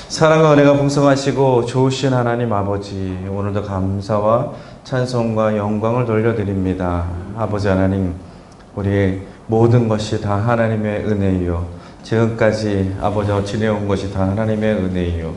사랑과 은혜가 풍성하시고 좋으신 하나님 아버지, 오늘도 감사와 찬송과 영광을 돌려드립니다. 아버지 하나님, 우리 모든 것이 다 하나님의 은혜이요, 지금까지 아버지와 지내온 것이 다 하나님의 은혜이요,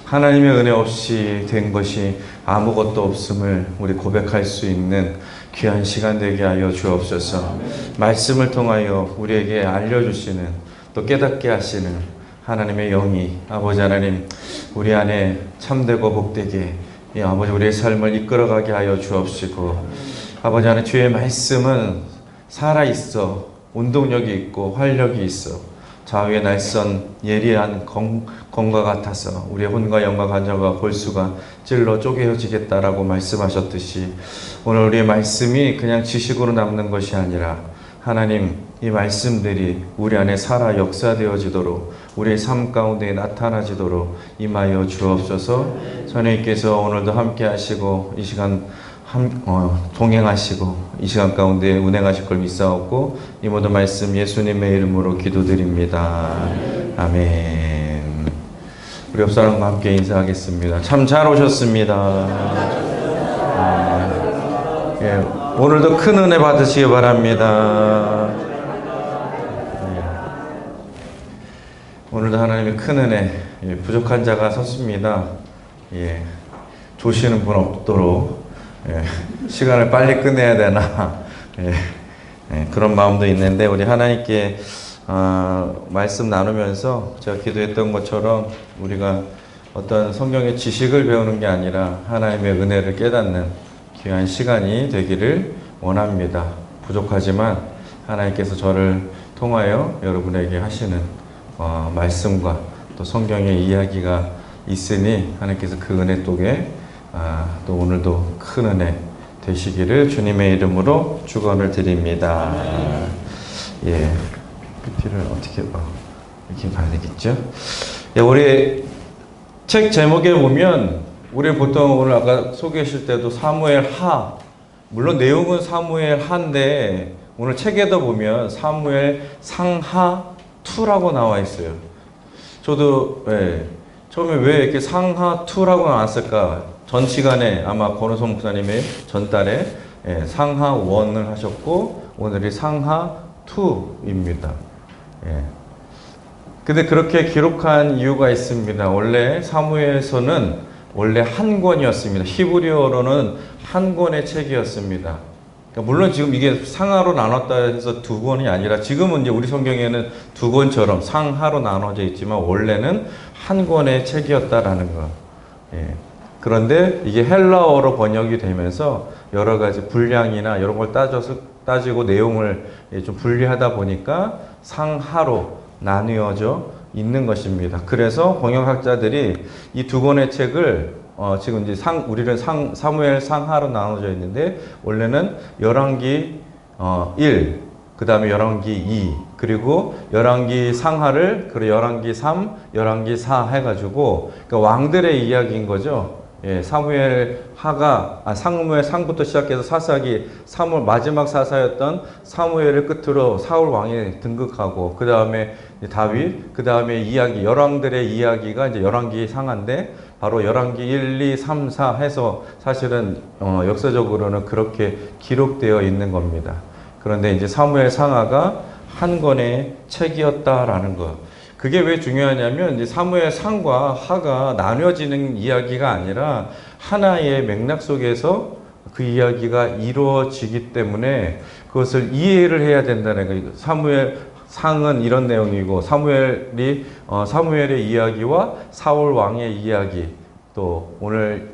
하나님의 은혜 없이 된 것이 아무것도 없음을 우리 고백할 수 있는 귀한 시간 되게 하여 주옵소서. 말씀을 통하여 우리에게 알려주시는, 또 깨닫게 하시는 하나님의 영이 아버지 하나님 우리 안에 참되고 복되게 아버지 우리의 삶을 이끌어가게 하여 주옵시고, 아버지 하나님 주의 말씀은 살아있어 운동력이 있고 활력이 있어 좌우의 날선 예리한 검과 같아서 우리의 혼과 영과 간절과 골수가 찔러 쪼개어지겠다라고 말씀하셨듯이, 오늘 우리의 말씀이 그냥 지식으로 남는 것이 아니라 하나님 이 말씀들이 우리 안에 살아 역사되어지도록 우리의 삶 가운데 나타나지도록 임하여 주옵소서. 선생님께서 오늘도 함께 하시고 이 시간 동행하시고 이 시간 가운데 운행하실 걸 믿사옵고 이 모든 말씀 예수님의 이름으로 기도드립니다. 아멘. 우리 옆 사람과 함께 인사하겠습니다. 참 잘 오셨습니다. 예, 오늘도 큰 은혜 받으시기 바랍니다. 오늘도 하나님의 큰 은혜, 부족한 자가 섰습니다. 조시는 분 없도록 시간을 빨리 끝내야 되나 그런 마음도 있는데, 우리 하나님께 말씀 나누면서 제가 기도했던 것처럼 우리가 어떤 성경의 지식을 배우는 게 아니라 하나님의 은혜를 깨닫는 귀한 시간이 되기를 원합니다. 부족하지만 하나님께서 저를 통하여 여러분에게 하시는 말씀과 또 성경의 이야기가 있으니 하나님께서 그 은혜 속에 또 오늘도 큰 은혜 되시기를 주님의 이름으로 축원을 드립니다. PP를 어떻게 이렇게 봐야 되겠죠? 우리 책 제목에 보면 우리 보통 오늘 아까 소개하실 때도 사무엘 하, 물론 내용은 사무엘 하인데 오늘 책에도 보면 사무엘 상하 2라고 나와 있어요. 저도 처음에 왜 이렇게 상하 2라고 나왔을까? 전 시간에 아마 권호성 목사님의 전달에 상하 1을 하셨고 오늘이 상하 2입니다. 근데 그렇게 기록한 이유가 있습니다. 원래 사무엘서는 원래 한 권이었습니다. 히브리어로는 한 권의 책이었습니다. 물론 지금 이게 상하로 나눴다 해서 두 권이 아니라, 지금은 이제 우리 성경에는 두 권처럼 상하로 나눠져 있지만 원래는 한 권의 책이었다라는 거. 그런데 이게 헬라어로 번역이 되면서 여러 가지 분량이나 이런 걸 따지고 내용을 좀 분리하다 보니까 상하로 나뉘어져 있는 것입니다. 그래서 번역학자들이 이 두 권의 책을 지금 이제 우리는 사무엘 상하로 나눠져 있는데 원래는 열왕기 1, 그 다음에 열왕기 2, 그리고 열왕기 상하를 그리고 열왕기 3, 열왕기 4 해가지고 그러니까 왕들의 이야기인 거죠. 사무엘 하가 사무엘 상부터 시작해서 사사기 마지막 사사였던 사무엘을 끝으로 사울 왕에 등극하고 그 다음에 다윗, 그 다음에 이야기 열왕들의 이야기가 이제 열왕기 상한데 바로 열왕기 1, 2, 3, 4 해서 사실은 역사적으로는 그렇게 기록되어 있는 겁니다. 그런데 이제 사무엘 상하가 한 권의 책이었다라는 것. 그게 왜 중요하냐면 이제 사무엘 상과 하가 나뉘어지는 이야기가 아니라 하나의 맥락 속에서 그 이야기가 이루어지기 때문에 그것을 이해를 해야 된다는 거예요. 사무엘 상은 이런 내용이고 사무엘의 이야기와 사울 왕의 이야기, 또 오늘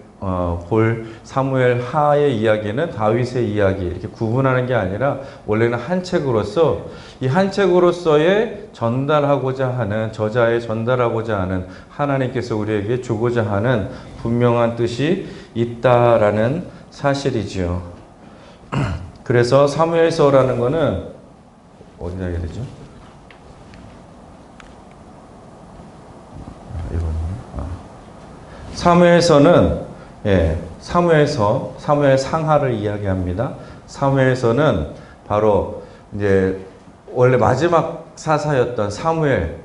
볼 사무엘 하의 이야기는 다윗의 이야기, 이렇게 구분하는 게 아니라 원래는 한 책으로서 이 한 책으로서의 전달하고자 하는, 저자의 전달하고자 하는 하나님께서 우리에게 주고자 하는 분명한 뜻이 있다라는 사실이지요. 그래서 사무엘서라는 거는 어디다 해야 되죠? 사무엘서는 사무엘 상하를 이야기합니다. 사무엘서는 바로 이제 원래 마지막 사사였던 사무엘,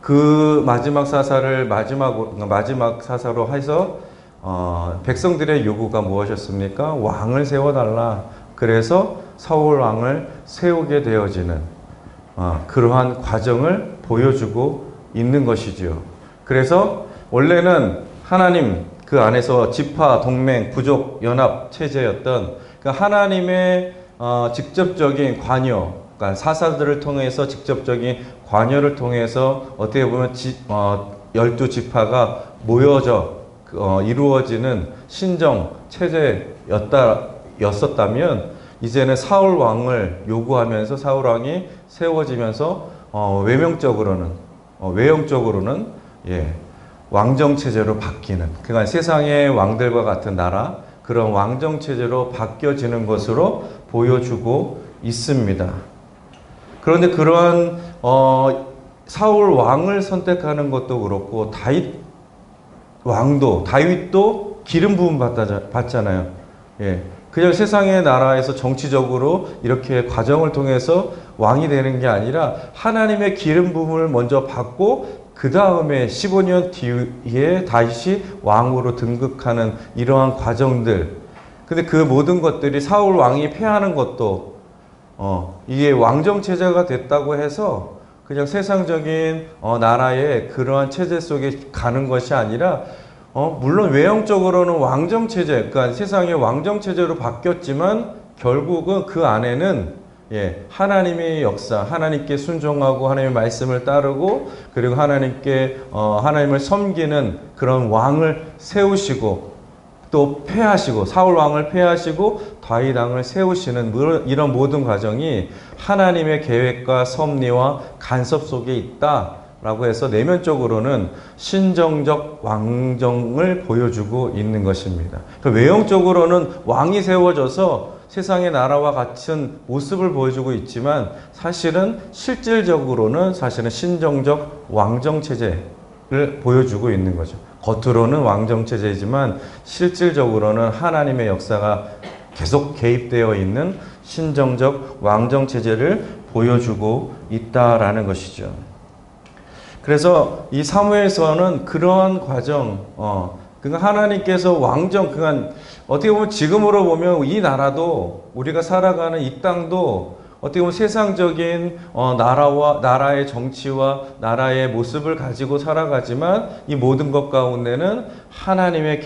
그 마지막 사사를 마지막 사사로 해서 백성들의 요구가 무엇이었습니까? 왕을 세워달라. 그래서 사울 왕을 세우게 되어지는 그러한 과정을 보여주고 있는 것이지요. 그래서 원래는 하나님 그 안에서 지파, 동맹, 부족, 연합 체제였던 그 하나님의 직접적인 관여, 그러니까 사사들을 통해서 직접적인 관여를 통해서 어떻게 보면 12지파가 모여져 이루어지는 신정 체제였었다면 이제는 사울 왕을 요구하면서 사울 왕이 세워지면서 외형적으로는 왕정 체제로 바뀌는, 그러니까 세상의 왕들과 같은 나라, 그런 왕정 체제로 바뀌어지는 것으로 보여주고 있습니다. 그런데 그러한 사울 왕을 선택하는 것도 그렇고 다윗도 기름 부음 받잖아요. 그냥 세상의 나라에서 정치적으로 이렇게 과정을 통해서 왕이 되는 게 아니라 하나님의 기름 부음을 먼저 받고 그 다음에 15년 뒤에 다시 왕으로 등극하는 이러한 과정들. 근데 그 모든 것들이 사울 왕이 패하는 것도 이게 왕정 체제가 됐다고 해서 그냥 세상적인 나라의 그러한 체제 속에 가는 것이 아니라 물론 외형적으로는 왕정 체제, 그러니까 세상의 왕정 체제로 바뀌었지만 결국은 그 안에는 하나님의 역사, 하나님께 순종하고 하나님의 말씀을 따르고 그리고 하나님을 섬기는 그런 왕을 세우시고 또 패하시고 사울 왕을 패하시고 다윗 왕을 세우시는 이런 모든 과정이 하나님의 계획과 섭리와 간섭 속에 있다라고 해서 내면적으로는 신정적 왕정을 보여주고 있는 것입니다. 그러니까 외형적으로는 왕이 세워져서 세상의 나라와 같은 모습을 보여주고 있지만 실질적으로는 신정적 왕정 체제를 보여주고 있는 거죠. 겉으로는 왕정 체제이지만 실질적으로는 하나님의 역사가 계속 개입되어 있는 신정적 왕정 체제를 보여주고 있다라는 것이죠. 그래서 이 사무엘서는 그러한 과정, 그러니까 하나님께서 왕정, 그러니까 어떻게 보면 지금으로 보면 이 나라도 우리가 살아가는 이 땅도 어떻게 보면 세상적인 나라의 정치와 나라의 모습을 가지고 살아가지만 이 모든 것 가운데는 하나님의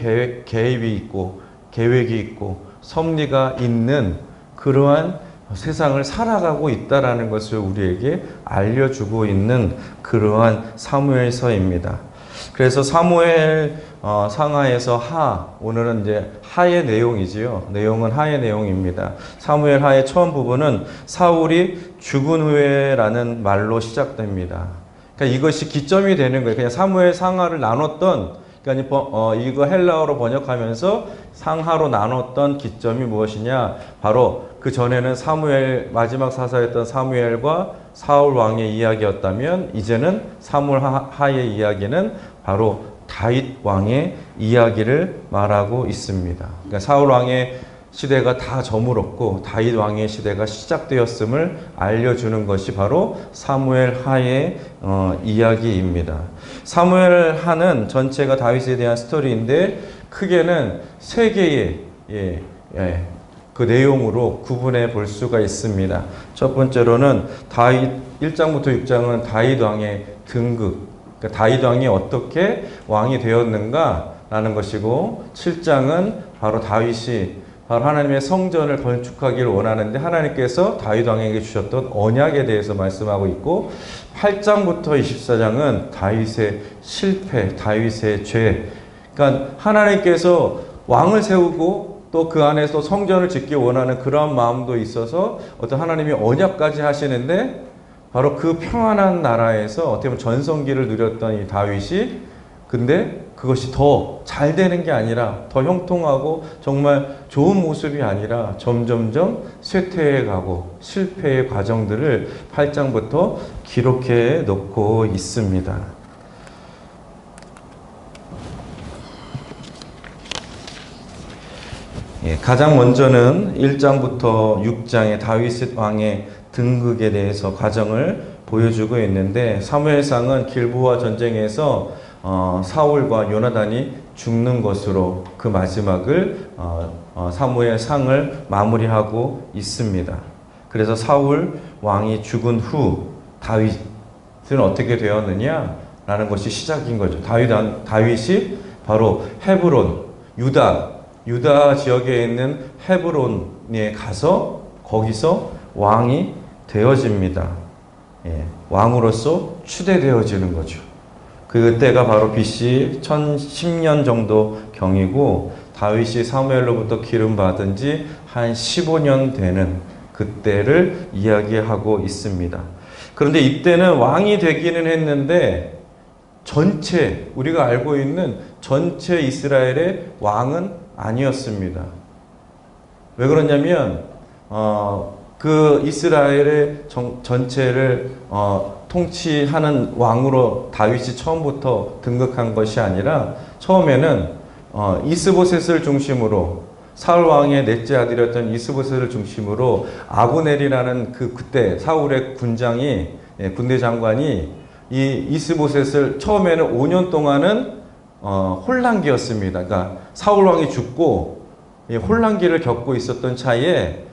계획이 있고 계획이 있고 섭리가 있는 그러한 세상을 살아가고 있다라는 것을 우리에게 알려주고 있는 그러한 사무엘서입니다. 그래서 사무엘 상하에서 오늘은 이제 하의 내용이지요. 내용은 하의 내용입니다. 사무엘 하의 처음 부분은 사울이 죽은 후에라는 말로 시작됩니다. 그러니까 이것이 기점이 되는 거예요. 그냥 사무엘 상하를 나눴던, 그러니까 이거 헬라어로 번역하면서 상하로 나눴던 기점이 무엇이냐? 바로 그 전에는 마지막 사사였던 사무엘과 사울 왕의 이야기였다면 이제는 사무엘 하의 이야기는 바로 다윗 왕의 이야기를 말하고 있습니다. 그러니까 사울 왕의 시대가 다 저물었고 다윗 왕의 시대가 시작되었음을 알려주는 것이 바로 사무엘 하의 이야기입니다. 사무엘 하는 전체가 다윗에 대한 스토리인데 크게는 세 개의 그 내용으로 구분해 볼 수가 있습니다. 첫 번째로는 다윗 1장부터 6장은 다윗 왕의 등극, 그러니까 다윗 왕이 어떻게 왕이 되었는가라는 것이고 7장은 바로 다윗이 바로 하나님의 성전을 건축하기를 원하는데 하나님께서 다윗 왕에게 주셨던 언약에 대해서 말씀하고 있고 8장부터 24장은 다윗의 실패, 다윗의 죄. 그러니까 하나님께서 왕을 세우고 또 그 안에서 성전을 짓기 원하는 그런 마음도 있어서 어떤 하나님이 언약까지 하시는데 바로 그 평안한 나라에서 어떻게 보면 전성기를 누렸던 이 다윗이 근데 그것이 더 잘 되는 게 아니라 더 형통하고 정말 좋은 모습이 아니라 점점점 쇠퇴해 가고 실패의 과정들을 8장부터 기록해 놓고 있습니다. 가장 먼저는 1장부터 6장의 다윗 왕의 등극에 대해서 과정을 보여주고 있는데, 사무엘상은 길보아 전쟁에서 사울과 요나단이 죽는 것으로 그 마지막을 사무엘상을 마무리하고 있습니다. 그래서 사울 왕이 죽은 후 다윗은 어떻게 되었느냐라는 것이 시작인 거죠. 다윗이 바로 헤브론, 유다 지역에 있는 헤브론에 가서 거기서 왕이 되어집니다. 예, 왕으로서 추대되어지는 거죠. 그때가 바로 BC 1010년 정도 경이고, 다윗이 사무엘로부터 기름 받은 지 한 15년 되는 그때를 이야기하고 있습니다. 그런데 이때는 왕이 되기는 했는데 우리가 알고 있는 전체 이스라엘의 왕은 아니었습니다. 왜 그러냐면 그 이스라엘의 전체를 통치하는 왕으로 다윗이 처음부터 등극한 것이 아니라, 처음에는 이스보셋을 중심으로, 사울 왕의 넷째 아들이었던 이스보셋을 중심으로 아브넬이라는 그때 사울의 군대 장관이 이 이스보셋을 처음에는 5년 동안은 혼란기였습니다. 그러니까 사울 왕이 죽고 혼란기를 겪고 있었던 차에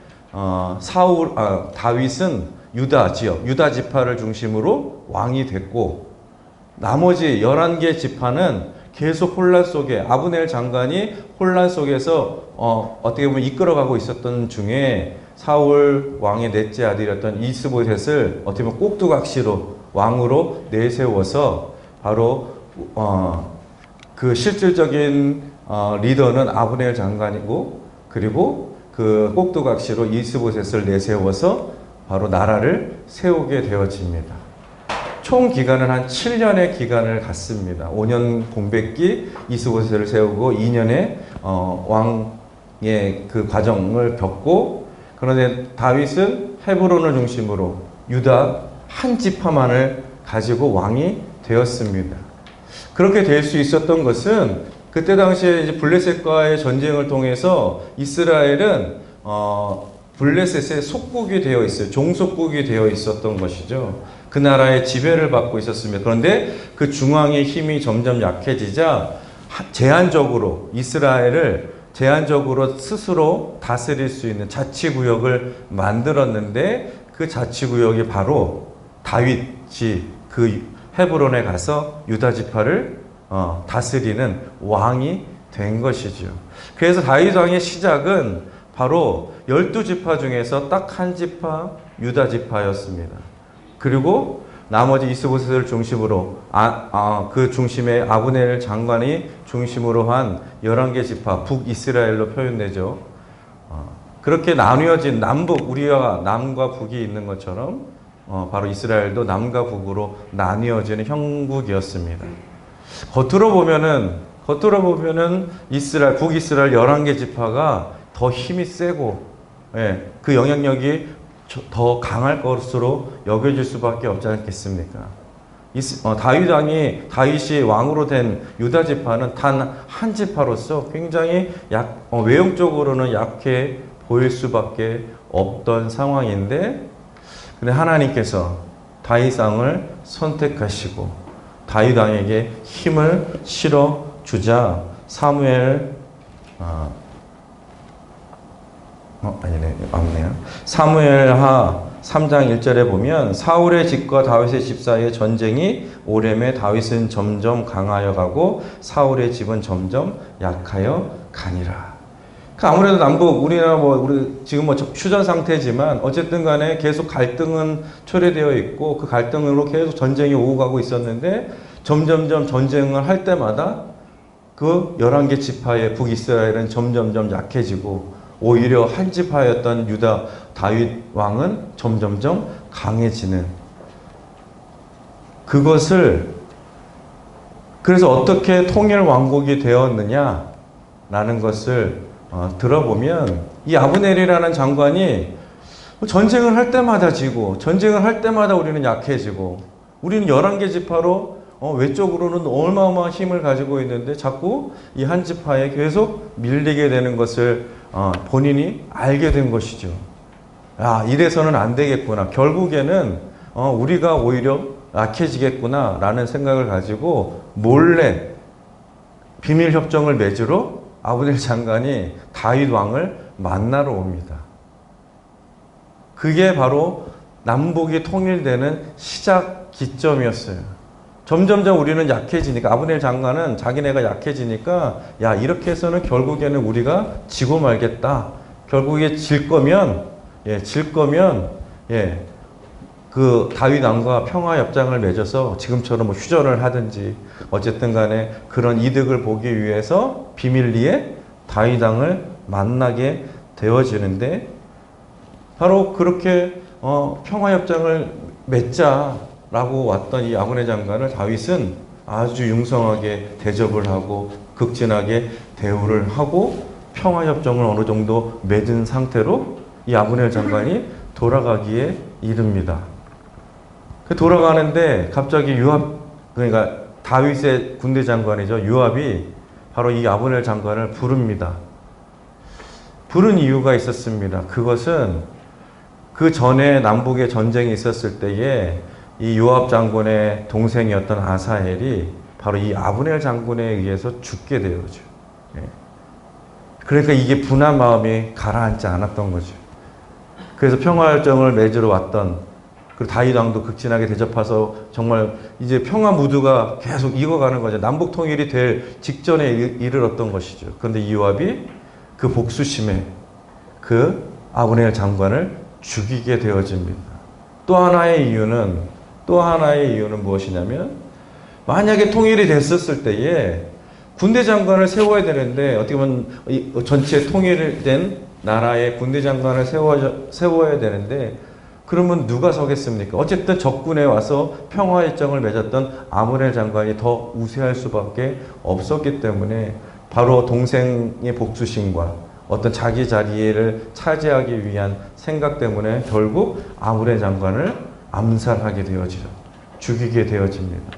다윗은 유다 지역, 유다 지파를 중심으로 왕이 됐고, 나머지 11개 지파는 계속 혼란 속에, 아브넬 장관이 혼란 속에서 어떻게 보면 이끌어가고 있었던 중에 사울 왕의 넷째 아들이었던 이스보셋을 어떻게 보면 꼭두각시로 왕으로 내세워서, 바로 그 실질적인 리더는 아브넬 장관이고, 그리고 그 꼭두각시로 이스보셋을 내세워서 바로 나라를 세우게 되어집니다. 총 기간은 한 7년의 기간을 갖습니다. 5년 공백기 이스보셋을 세우고 2년의 왕의 그 과정을 겪고, 그런데 다윗은 헤브론을 중심으로 유다 한 지파만을 가지고 왕이 되었습니다. 그렇게 될 수 있었던 것은, 그때 당시에 이제 블레셋과의 전쟁을 통해서 이스라엘은 블레셋의 속국이 되어 있어요. 종속국이 되어 있었던 것이죠. 그 나라의 지배를 받고 있었습니다. 그런데 그 중앙의 힘이 점점 약해지자 이스라엘을 제한적으로 스스로 다스릴 수 있는 자치구역을 만들었는데, 그 자치구역이 바로 다윗이 그 헤브론에 가서 유다 지파를 다스리는 왕이 된 것이죠. 그래서 다윗 왕의 시작은 바로 12지파 중에서 딱 한 지파, 유다 지파였습니다. 그리고 나머지 이스보셋을 중심으로 그 중심에 아브넬 장관이 중심으로 한 11개 지파, 북이스라엘로 표현되죠. 그렇게 나뉘어진 우리가 남과 북이 있는 것처럼 바로 이스라엘도 남과 북으로 나뉘어지는 형국이었습니다. 겉으로 보면은 북이스라엘 11개 지파가 더 힘이 세고, 그 영향력이 더 강할 것으로 여겨질 수밖에 없지 않겠습니까? 다윗이 왕으로 된 유다 지파는 단 한 지파로서 굉장히 외형적으로는 약해 보일 수밖에 없던 상황인데, 근데 하나님께서 다윗 왕을 선택하시고 다윗 왕에게 힘을 실어 주자 사무엘하 3장 1절에 보면, 사울의 집과 다윗의 집 사이의 전쟁이 오래매 다윗은 점점 강하여 가고 사울의 집은 점점 약하여 가니라. 아무래도 우리나라 우리 지금 휴전 상태지만 어쨌든 간에 계속 갈등은 초래되어 있고, 그 갈등으로 계속 전쟁이 오고 가고 있었는데, 점점점 전쟁을 할 때마다 그 11개 지파의 북이스라엘은 점점점 약해지고, 오히려 한 지파였던 유다 다윗 왕은 점점점 강해지는, 그래서 어떻게 통일 왕국이 되었느냐라는 것을 들어보면, 이 아브넬이라는 장관이 전쟁을 할 때마다 지고, 전쟁을 할 때마다 우리는 약해지고, 우리는 11개 지파로 외적으로는 어마어마한 힘을 가지고 있는데 자꾸 이 한 지파에 계속 밀리게 되는 것을 본인이 알게 된 것이죠. 이래서는 안 되겠구나. 결국에는 우리가 오히려 약해지겠구나 라는 생각을 가지고 몰래 비밀 협정을 맺으러 아브넬 장관이 다윗 왕을 만나러 옵니다. 그게 바로 남북이 통일되는 시작 기점이었어요. 점점점 우리는 약해지니까, 아브넬 장관은 자기네가 약해지니까, 야, 이렇게 해서는 결국에는 우리가 지고 말겠다. 결국에 질 거면, 그 다윗 왕과 평화 협정을 맺어서 지금처럼 뭐 휴전을 하든지 어쨌든 간에 그런 이득을 보기 위해서 비밀리에 다윗 왕을 만나게 되어지는데, 바로 그렇게 평화 협정을 맺자라고 왔던 이 아브넬 장관을 다윗은 아주 융성하게 대접을 하고 극진하게 대우를 하고 평화 협정을 어느 정도 맺은 상태로 이 아브넬 장관이 돌아가기에 이릅니다. 돌아가는데 갑자기 요압, 그러니까 다윗의 군대 장관이죠. 요압이 바로 이 아브넬 장관을 부릅니다. 부른 이유가 있었습니다. 그것은 그 전에 남북의 전쟁이 있었을 때에 이 요압 장군의 동생이었던 아사헬이 바로 이 아브넬 장군에 의해서 죽게 되어죠. 그러니까 이게 분한 마음이 가라앉지 않았던 거죠. 그래서 평화협정을 맺으러 왔던, 그리고 다윗 왕도 극진하게 대접해서 정말 이제 평화 무드가 계속 익어가는 거죠. 남북 통일이 될 직전에 이르렀던 것이죠. 그런데 이 요압이 그 복수심에 그 아브넬 장관을 죽이게 되어집니다. 또 하나의 이유는 무엇이냐면, 만약에 통일이 됐었을 때에 군대 장관을 세워야 되는데, 어떻게 보면 전체 통일된 나라의 군대 장관을 세워야 되는데, 그러면 누가 서겠습니까? 어쨌든 적군에 와서 평화협정을 맺었던 아브넬 장관이 더 우세할 수밖에 없었기 때문에, 바로 동생의 복수심과 어떤 자기 자리를 차지하기 위한 생각 때문에 결국 아브넬 장관을 암살하게 되어지죠. 죽이게 되어집니다.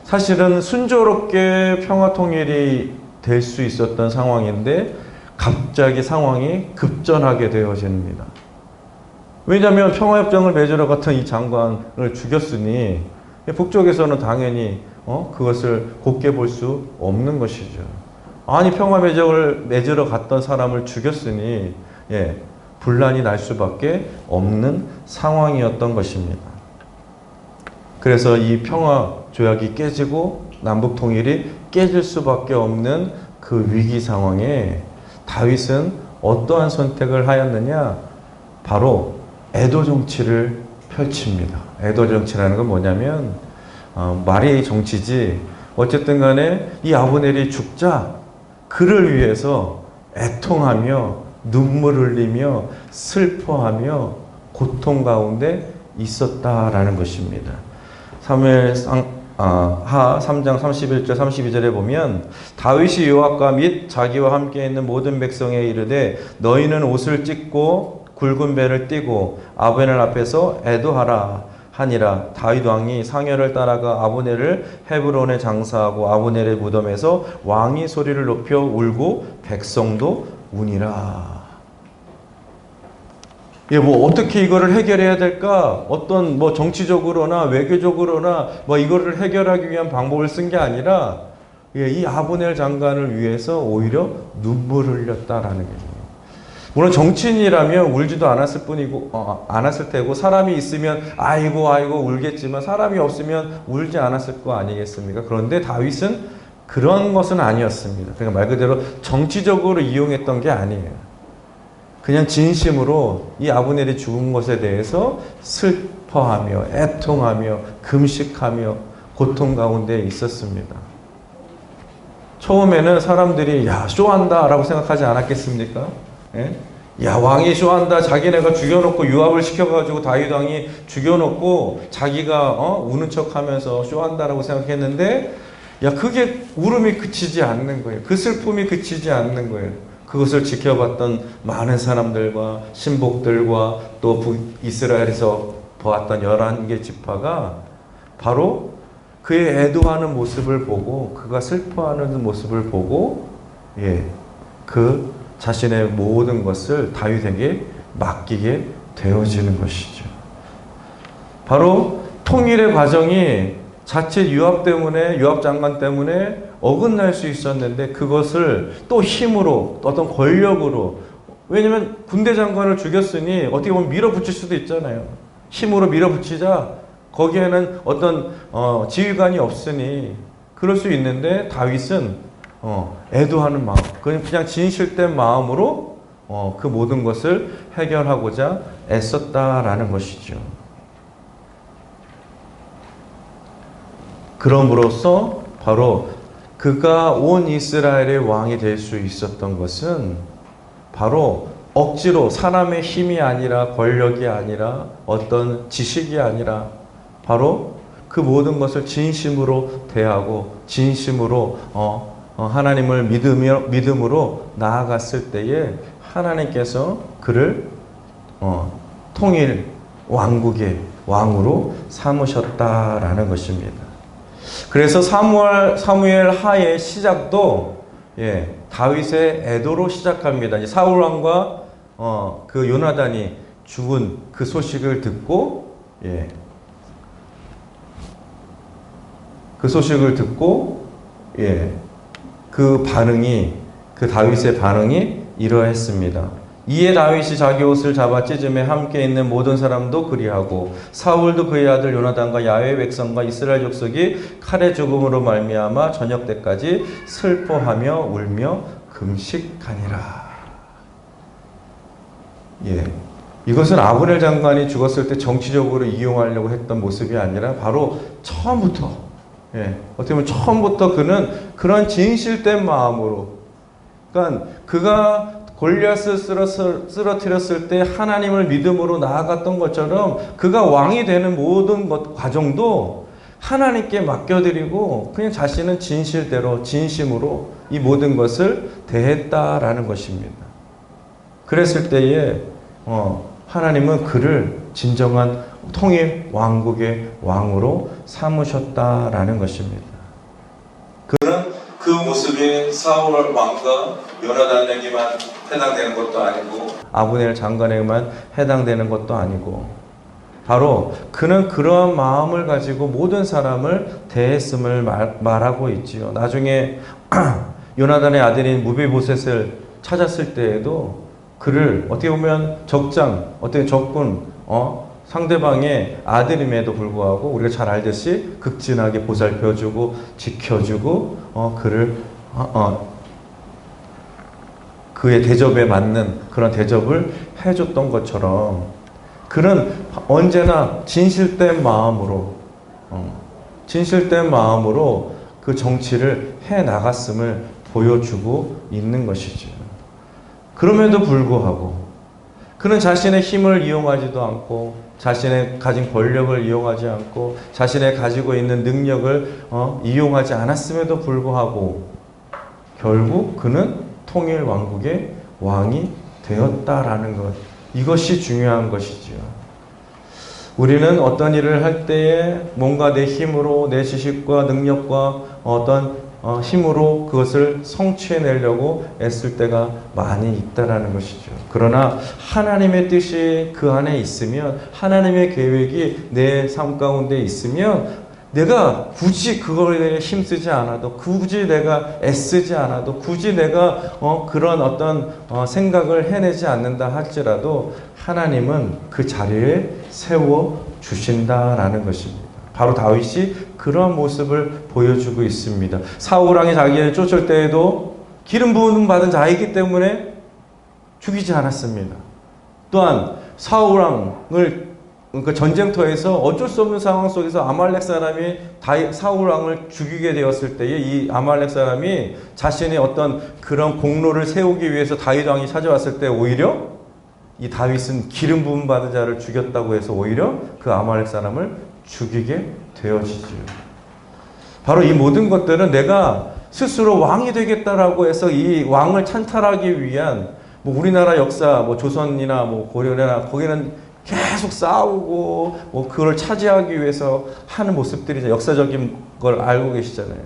사실은 순조롭게 평화 통일이 될 수 있었던 상황인데 갑자기 상황이 급전하게 되어집니다. 왜냐하면 평화협정을 맺으러 갔던 이 장관을 죽였으니 북쪽에서는 당연히 그것을 곱게 볼 수 없는 것이죠. 아니, 평화협정을 맺으러 갔던 사람을 죽였으니 분란이 날 수밖에 없는 상황이었던 것입니다. 그래서 이 평화 조약이 깨지고 남북 통일이 깨질 수밖에 없는 그 위기 상황에 다윗은 어떠한 선택을 하였느냐? 바로 애도 정치를 펼칩니다. 애도 정치라는 건 뭐냐면 말이 정치지, 어쨌든 간에 이 아브넬이 죽자 그를 위해서 애통하며 눈물 흘리며 슬퍼하며 고통 가운데 있었다라는 것입니다. 사무엘하 3장 31절 32절에 보면, 다윗이 요압과 및 자기와 함께 있는 모든 백성에 이르되 너희는 옷을 찢고 굵은 배를 띠고 아브넬 앞에서 애도하라 하니라. 다윗 왕이 상여를 따라가 아브넬을 헤브론에 장사하고 아브넬의 무덤에서 왕이 소리를 높여 울고 백성도 우니라. 뭐 어떻게 이거를 해결해야 될까? 어떤 뭐 정치적으로나 외교적으로나 뭐 이거를 해결하기 위한 방법을 쓴 게 아니라 이 아브넬 장관을 위해서 오히려 눈물을 흘렸다라는 거죠. 물론 정치인이라면 울지도 않았을 테고, 사람이 있으면 아이고 울겠지만 사람이 없으면 울지 않았을 거 아니겠습니까? 그런데 다윗은 그런 것은 아니었습니다. 그러니까 말 그대로 정치적으로 이용했던 게 아니에요. 그냥 진심으로 이 아브넬이 죽은 것에 대해서 슬퍼하며 애통하며 금식하며 고통 가운데 있었습니다. 처음에는 사람들이 쇼한다 라고 생각하지 않았겠습니까? 야, 왕이 쇼한다. 자기네가 죽여놓고 요압을 시켜가지고 다윗 왕이 죽여놓고 자기가 우는 척하면서 쇼한다라고 생각했는데, 그게 울음이 그치지 않는 거예요. 그 슬픔이 그치지 않는 거예요. 그것을 지켜봤던 많은 사람들과 신복들과 또 북이스라엘에서 보았던 11개 지파가 바로 그의 애도하는 모습을 보고, 그가 슬퍼하는 모습을 보고, 그 자신의 모든 것을 다윗에게 맡기게 되어지는 것이죠. 바로 통일의 과정이 자칫 유압 때문에, 유압 장관 때문에 어긋날 수 있었는데 그것을 또 힘으로, 어떤 권력으로, 왜냐면 군대 장관을 죽였으니 어떻게 보면 밀어붙일 수도 있잖아요. 힘으로 밀어붙이자 거기에는 어떤 지휘관이 없으니 그럴 수 있는데 다윗은 애도하는 마음, 그냥 진실된 마음으로 그 모든 것을 해결하고자 애썼다라는 것이죠. 그럼으로써 바로 그가 온 이스라엘의 왕이 될 수 있었던 것은 바로 억지로 사람의 힘이 아니라 권력이 아니라 어떤 지식이 아니라 바로 그 모든 것을 진심으로 대하고 진심으로 하나님을 믿음으로 나아갔을 때에 하나님께서 그를 통일 왕국의 왕으로 삼으셨다라는 것입니다. 그래서 사무엘 하의 시작도 다윗의 애도로 시작합니다. 사울 왕과 그 요나단이 죽은 그 소식을 듣고 그 소식을 듣고 그 반응이, 그 다윗의 반응이 이러했습니다. 이에 다윗이 자기 옷을 잡아 찢음에 함께 있는 모든 사람도 그리하고 사울도 그의 아들 요나단과 야훼 백성과 이스라엘 족속이 칼의 죽음으로 말미암아 저녁 때까지 슬퍼하며 울며 금식하니라. 이것은 아브넬 장관이 죽었을 때 정치적으로 이용하려고 했던 모습이 아니라 바로 처음부터, 어떻게 보면 처음부터 그는 그런 진실된 마음으로, 그러니까 그가 골리앗을 쓰러뜨렸을 때 하나님을 믿음으로 나아갔던 것처럼 그가 왕이 되는 모든 과정도 하나님께 맡겨드리고 그냥 자신은 진실대로 진심으로 이 모든 것을 대했다라는 것입니다. 그랬을 때에 하나님은 그를 진정한 통일 왕국의 왕으로 삼으셨다라는 것입니다. 그는 그 모습이 사울 왕과 요나단에게만 해당되는 것도 아니고 아브넬 장관에게만 해당되는 것도 아니고 바로 그는 그러한 마음을 가지고 모든 사람을 대했음을 말하고 있지요. 나중에 요나단의 아들인 무비보셋을 찾았을 때에도 그를 어떻게 보면 적군, 상대방의 아들임에도 불구하고 우리가 잘 알듯이 극진하게 보살펴주고 지켜주고 그를 그의 대접에 맞는 그런 대접을 해줬던 것처럼 그는 언제나 진실된 마음으로 그 정치를 해 나갔음을 보여주고 있는 것이죠. 그럼에도 불구하고 그는 자신의 힘을 이용하지도 않고 자신의 가진 권력을 이용하지 않고 자신의 가지고 있는 능력을 이용하지 않았음에도 불구하고 결국 그는 통일 왕국의 왕이 되었다라는 것, 이것이 중요한 것이지요. 우리는 어떤 일을 할 때에 뭔가 내 힘으로, 내 지식과 능력과 어떤 힘으로 그것을 성취해내려고 애쓸 때가 많이 있다라는 것이죠. 그러나 하나님의 뜻이 그 안에 있으면, 하나님의 계획이 내 삶 가운데 있으면 내가 굳이 그거에 힘쓰지 않아도, 굳이 내가 애쓰지 않아도, 굳이 내가 그런 어떤 생각을 해내지 않는다 할지라도 하나님은 그 자리에 세워 주신다라는 것입니다. 바로 다윗이 그런 모습을 보여주고 있습니다. 사울 왕이 자기를 쫓을 때에도 기름 부음 받은 자이기 때문에 죽이지 않았습니다. 또한 사울 왕을 그 전쟁터에서 어쩔 수 없는 상황 속에서 아말렉 사람이 사울 왕을 죽이게 되었을 때에 이 아말렉 사람이 자신의 어떤 그런 공로를 세우기 위해서 다윗 왕이 찾아왔을 때 오히려 이 다윗은 기름 부음 받은 자를 죽였다고 해서 오히려 그 아말렉 사람을 죽이게 되어지죠. 바로 이 모든 것들은 내가 스스로 왕이 되겠다라고 해서 이 왕을 찬탈하기 위한 우리나라 역사, 조선이나 고려나 거기는 계속 싸우고 그걸 차지하기 위해서 하는 모습들이 역사적인 걸 알고 계시잖아요.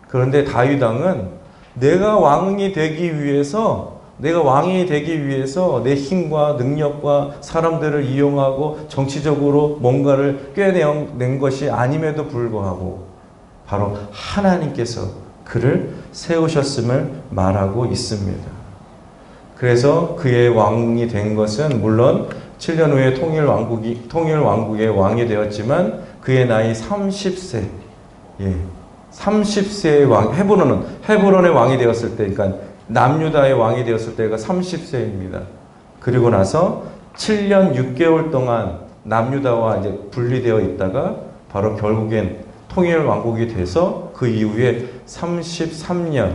그런데 다윗 왕은 내가 왕이 되기 위해서 내가 왕이 되기 위해서 내 힘과 능력과 사람들을 이용하고 정치적으로 뭔가를 꿰낸 것이 아님에도 불구하고 바로 하나님께서 그를 세우셨음을 말하고 있습니다. 그래서 그의 왕이 된 것은 물론 7년 후에 통일 왕국의 왕이 되었지만 그의 나이 30세, 30세의 왕, 헤브론의 왕이 되었을 때, 그러니까 남유다의 왕이 되었을 때가 30세입니다. 그리고 나서 7년 6개월 동안 남유다와 이제 분리되어 있다가 바로 결국엔 통일 왕국이 돼서 그 이후에 33년,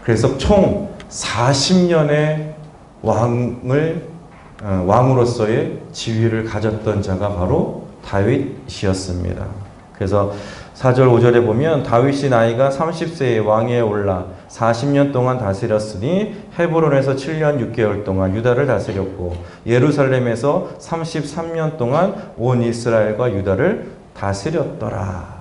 그래서 총 40년의 왕으로서의 지위를 가졌던 자가 바로 다윗이었습니다. 그래서 4절 5절에 보면 다윗이 나이가 30세에 왕위에 올라 40년 동안 다스렸으니 헤브론에서 7년 6개월 동안 유다를 다스렸고 예루살렘에서 33년 동안 온 이스라엘과 유다를 다스렸더라.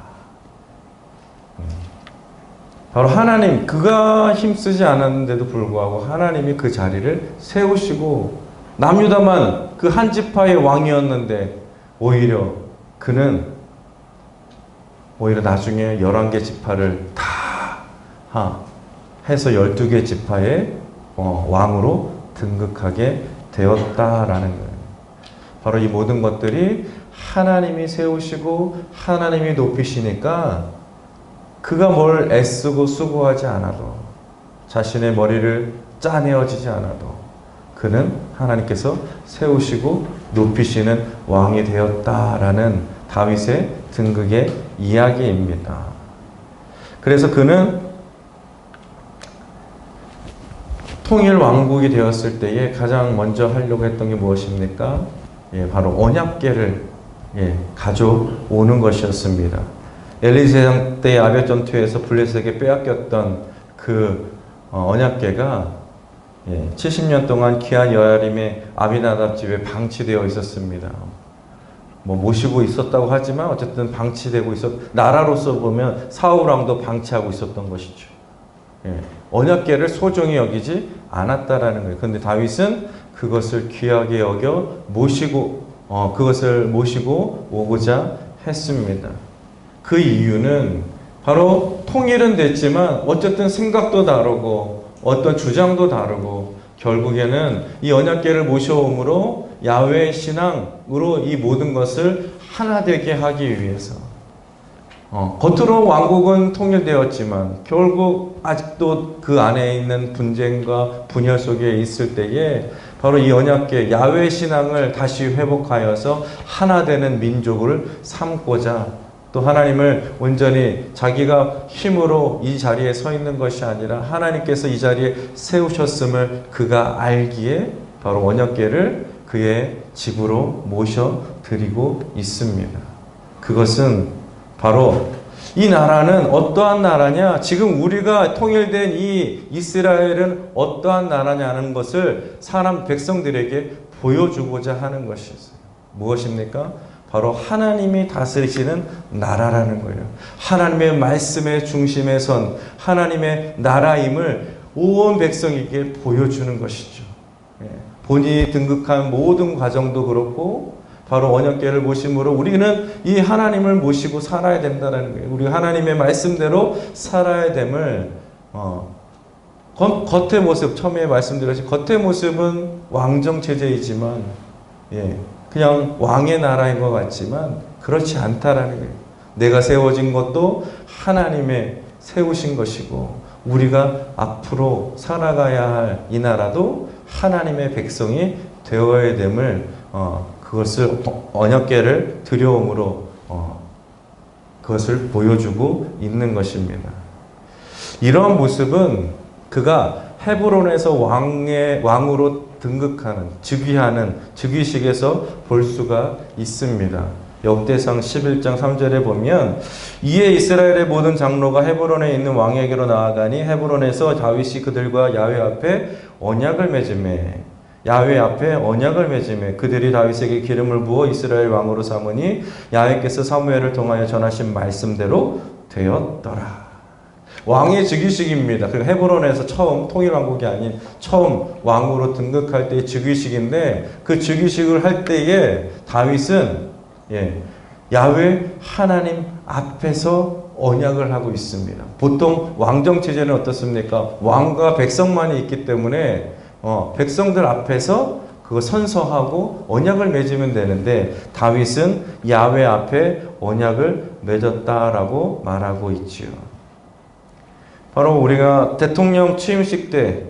바로 하나님, 그가 힘쓰지 않았는데도 불구하고 하나님이 그 자리를 세우시고 남유다만 그 한 지파의 왕이었는데 오히려 그는 나중에 11개 지파를 다 해서 12개 지파의 왕으로 등극하게 되었다라는 거예요. 바로 이 모든 것들이 하나님이 세우시고 하나님이 높이시니까 그가 뭘 애쓰고 수고하지 않아도 자신의 머리를 짜내어지지 않아도 그는 하나님께서 세우시고 높이시는 왕이 되었다라는 다윗의 등극의 이야기입니다. 그래서 그는 통일 왕국이 되었을 때에 가장 먼저 하려고 했던 게 무엇입니까? 바로 언약궤를 가져오는 것이었습니다. 엘리세상 때의 아벳 전투에서 블레셋에게 빼앗겼던 그 언약궤가 70년 동안 기한 여야림의 아비나답 집에 방치되어 있었습니다. 모시고 있었다고 하지만 어쨌든 방치되고 나라로서 보면 사울왕도 방치하고 있었던 것이죠. 언약궤를 소중히 여기지 않았다라는 거예요. 그런데 다윗은 그것을 귀하게 여겨 그것을 모시고 오고자 했습니다. 그 이유는 바로 통일은 됐지만 어쨌든 생각도 다르고 어떤 주장도 다르고 결국에는 이 언약궤를 모셔옴으로 야훼 신앙으로 이 모든 것을 하나 되게 하기 위해서 겉으로 왕국은 통일되었지만 결국 아직도 그 안에 있는 분쟁과 분열 속에 있을 때에 바로 이 언약궤 야훼 신앙을 다시 회복하여서 하나 되는 민족을 삼고자 또 하나님을 온전히 자기가 힘으로 이 자리에 서 있는 것이 아니라 하나님께서 이 자리에 세우셨음을 그가 알기에 바로 언약궤를 그의 집으로 모셔드리고 있습니다. 그것은 바로 이 나라는 어떠한 나라냐? 지금 우리가 통일된 이 이스라엘은 어떠한 나라냐는 것을 백성들에게 보여주고자 하는 것이었어요. 무엇입니까? 바로 하나님이 다스리시는 나라라는 거예요. 하나님의 말씀의 중심에 선 하나님의 나라임을 온 백성에게 보여주는 것이죠. 본인이 등극한 모든 과정도 그렇고 바로 언약궤를 모심으로 우리는 이 하나님을 모시고 살아야 된다는 거예요. 우리가 하나님의 말씀대로 살아야 됨을 겉의 모습, 처음에 말씀드렸지 겉의 모습은 왕정 체제이지만 그냥 왕의 나라인 것 같지만 그렇지 않다라는 거예요. 내가 세워진 것도 하나님의 세우신 것이고 우리가 앞으로 살아가야 할 이 나라도 하나님의 백성이 되어야 됨을 그것을 언약궤를 들여옴으로 그것을 보여주고 있는 것입니다. 이러한 모습은 그가 헤브론에서 왕으로 등극하는 즉위식에서 볼 수가 있습니다. 역대상 11장 3절에 보면 이에 이스라엘의 모든 장로가 헤브론에 있는 왕에게로 나아가니 헤브론에서 다윗이 그들과 야훼 앞에 언약을 맺으매 그들이 다윗에게 기름을 부어 이스라엘 왕으로 삼으니 야훼께서 사무엘을 통하여 전하신 말씀대로 되었더라. 왕의 즉위식입니다. 그리고 헤브론에서 처음 통일왕국이 아닌 처음 왕으로 등극할 때의 즉위식인데 그 즉위식을 할 때에 다윗은 야훼 하나님 앞에서 언약을 하고 있습니다. 보통 왕정 체제는 어떻습니까? 왕과 백성만이 있기 때문에 백성들 앞에서 그거 선서하고 언약을 맺으면 되는데 다윗은 야훼 앞에 언약을 맺었다라고 말하고 있지요. 바로 우리가 대통령 취임식 때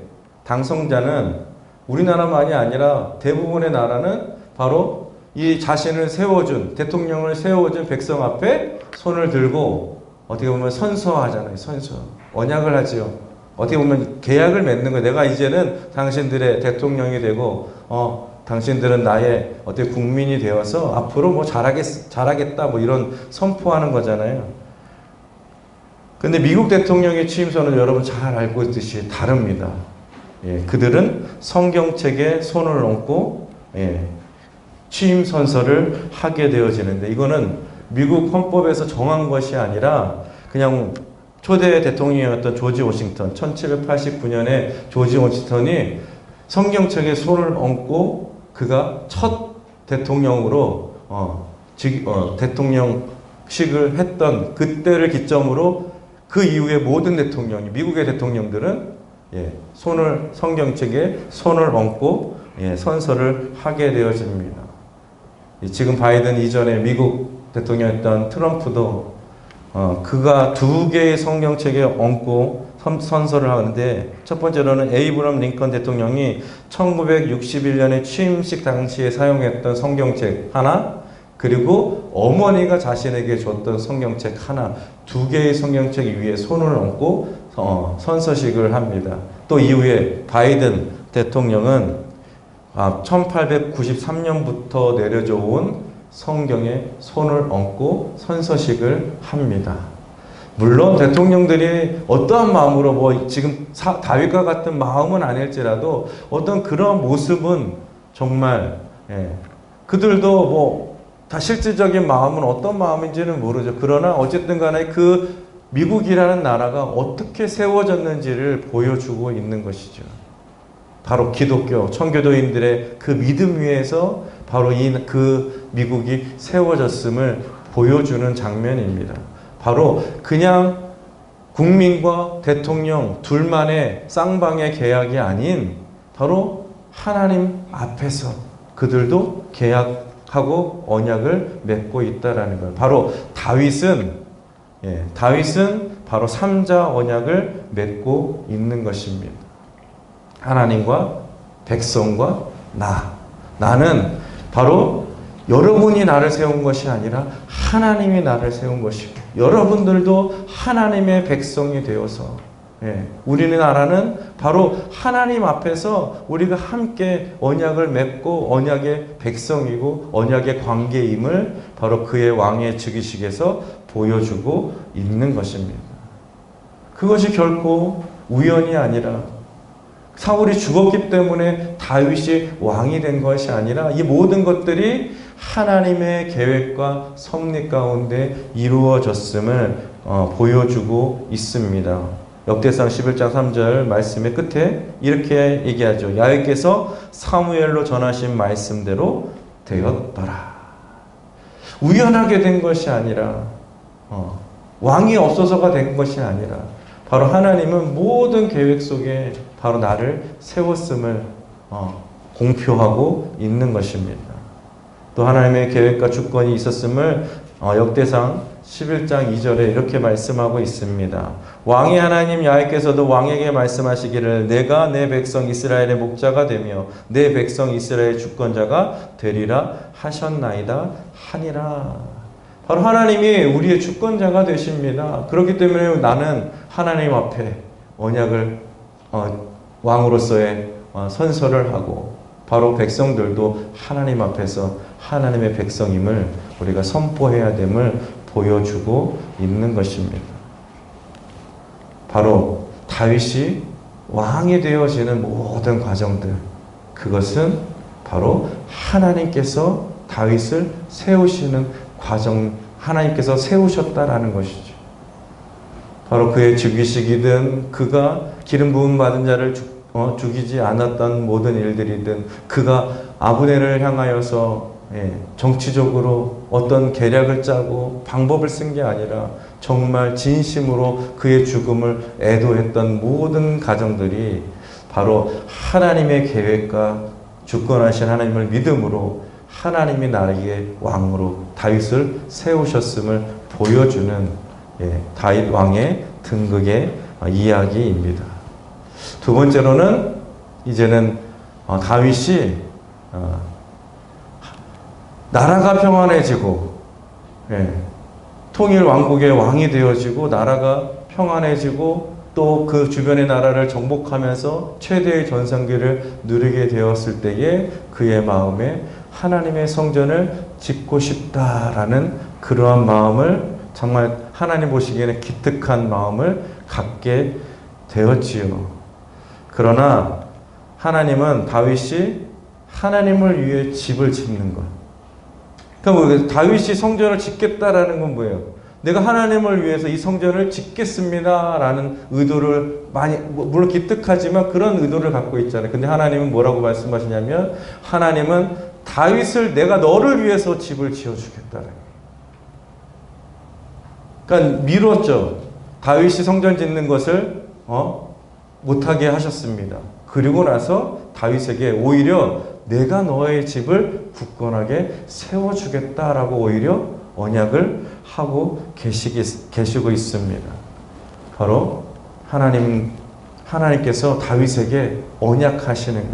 당선자는 우리나라만이 아니라 대부분의 나라는 바로 이 자신을 세워준 대통령을 세워준 백성 앞에 손을 들고 어떻게 보면 선서하잖아요. 선서. 언약을 하지요. 어떻게 보면 계약을 맺는 거예요. 내가 이제는 당신들의 대통령이 되고 당신들은 나의 어떻게 국민이 되어서 앞으로 뭐 잘하겠다 뭐 이런 선포하는 거잖아요. 근데 미국 대통령의 취임선은 여러분 잘 알고 있듯이 다릅니다. 그들은 성경책에 손을 얹고 취임 선서를 하게 되어지는데 이거는 미국 헌법에서 정한 것이 아니라 그냥 초대 대통령이었던 조지 워싱턴 1789년에 조지 워싱턴이 성경책에 손을 얹고 그가 첫 대통령으로 대통령식을 했던 그때를 기점으로 그 이후에 모든 대통령이 미국의 대통령들은 성경책에 손을 얹고 선서를 하게 되어집니다. 지금 바이든 이전에 미국 대통령이었던 트럼프도 그가 2개의 성경책에 얹고 선서를 하는데 첫 번째로는 에이브럼 링컨 대통령이 1961년에 취임식 당시에 사용했던 성경책 하나 그리고 어머니가 자신에게 줬던 성경책 하나 2개의 성경책 위에 손을 얹고 선서식을 합니다. 또 이후에 바이든 대통령은 1893년부터 내려져 온 성경에 손을 얹고 선서식을 합니다. 물론 대통령들이 어떠한 마음으로 뭐 지금 다윗과 같은 마음은 아닐지라도 어떤 그런 모습은 정말 그들도 뭐 다 실질적인 마음은 어떤 마음인지는 모르죠. 그러나 어쨌든 간에 그 미국이라는 나라가 어떻게 세워졌는지를 보여주고 있는 것이죠. 바로 기독교, 청교도인들의 그 믿음 위에서 바로 그 미국이 세워졌음을 보여주는 장면입니다. 바로 그냥 국민과 대통령 둘만의 쌍방의 계약이 아닌 바로 하나님 앞에서 그들도 계약하고 언약을 맺고 있다라는 거예요. 바로 다윗은 바로 3자 언약을 맺고 있는 것입니다. 하나님과 백성과 나는 바로 여러분이 나를 세운 것이 아니라 하나님이 나를 세운 것이고 여러분들도 하나님의 백성이 되어서 우리나라는 바로 하나님 앞에서 우리가 함께 언약을 맺고 언약의 백성이고 언약의 관계임을 바로 그의 왕의 즉위식에서 보여주고 있는 것입니다. 그것이 결코 우연이 아니라 사울이 죽었기 때문에 다윗이 왕이 된 것이 아니라 이 모든 것들이 하나님의 계획과 섭리 가운데 이루어졌음을 보여주고 있습니다. 역대상 11장 3절 말씀의 끝에 이렇게 얘기하죠. 야훼께서 사무엘로 전하신 말씀대로 되었더라. 우연하게 된 것이 아니라 왕이 없어서가 된 것이 아니라 바로 하나님은 모든 계획 속에 바로 나를 세웠음을 공표하고 있는 것입니다. 또 하나님의 계획과 주권이 있었음을 역대상 11장 2절에 이렇게 말씀하고 있습니다. 왕의 하나님 야훼께서도 왕에게 말씀하시기를 내가 내 백성 이스라엘의 목자가 되며 내 백성 이스라엘의 주권자가 되리라 하셨나이다 하니라. 바로 하나님이 우리의 주권자가 되십니다. 그렇기 때문에 나는 하나님 앞에 언약을 왕으로서의 선서를 하고 바로 백성들도 하나님 앞에서 하나님의 백성임을 우리가 선포해야 됨을 보여주고 있는 것입니다. 바로 다윗이 왕이 되어지는 모든 과정들, 그것은 바로 하나님께서 다윗을 세우시는 과정, 하나님께서 세우셨다라는 것이죠. 바로 그의 죽이시기든 그가 기름 부음 받은 자를 죽이지 않았던 모든 일들이든 그가 아브넬을 향하여서 정치적으로 어떤 계략을 짜고 방법을 쓴 게 아니라 정말 진심으로 그의 죽음을 애도했던 모든 가정들이 바로 하나님의 계획과 주권하신 하나님을 믿음으로 하나님이 나에게 왕으로 다윗을 세우셨음을 보여주는 다윗 왕의 등극의 이야기입니다. 두 번째로는 이제는 다윗이 나라가 평안해지고 통일 왕국의 왕이 되어지고 나라가 평안해지고 또 그 주변의 나라를 정복하면서 최대의 전성기를 누리게 되었을 때에 그의 마음에 하나님의 성전을 짓고 싶다라는 그러한 마음을 정말 하나님 보시기에는 기특한 마음을 갖게 되었지요. 그러나 하나님은 다윗이 하나님을 위해 집을 짓는 것. 그러니까 다윗이 성전을 짓겠다라는 건 뭐예요? 내가 하나님을 위해서 이 성전을 짓겠습니다라는 의도를 물론 기특하지만 그런 의도를 갖고 있잖아요. 근데 하나님은 뭐라고 말씀하시냐면 하나님은 다윗을 내가 너를 위해서 집을 지어주겠다라는 거예요. 그러니까 미뤘죠. 다윗이 성전 짓는 것을 못하게 하셨습니다. 그리고 나서 다윗에게 오히려 내가 너의 집을 굳건하게 세워주겠다라고 오히려 언약을 하고 계시고 있습니다. 바로 하나님께서 다윗에게 언약하시는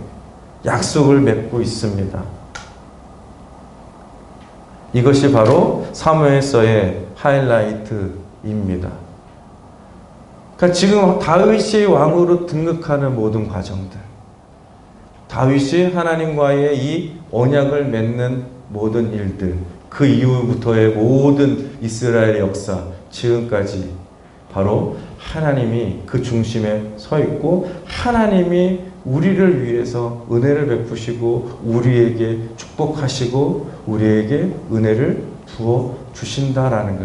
약속을 맺고 있습니다. 이것이 바로 사무엘서의 하이라이트입니다. 그러니까 지금 다윗이 왕으로 등극하는 모든 과정들, 다윗이 하나님과의 이 언약을 맺는 모든 일들, 그 이후부터의 모든 이스라엘의 역사, 지금까지 바로 하나님이 그 중심에 서 있고 하나님이 우리를 위해서 은혜를 베푸시고 우리에게 축복하시고 우리에게 은혜를 부어 주신다라는 것.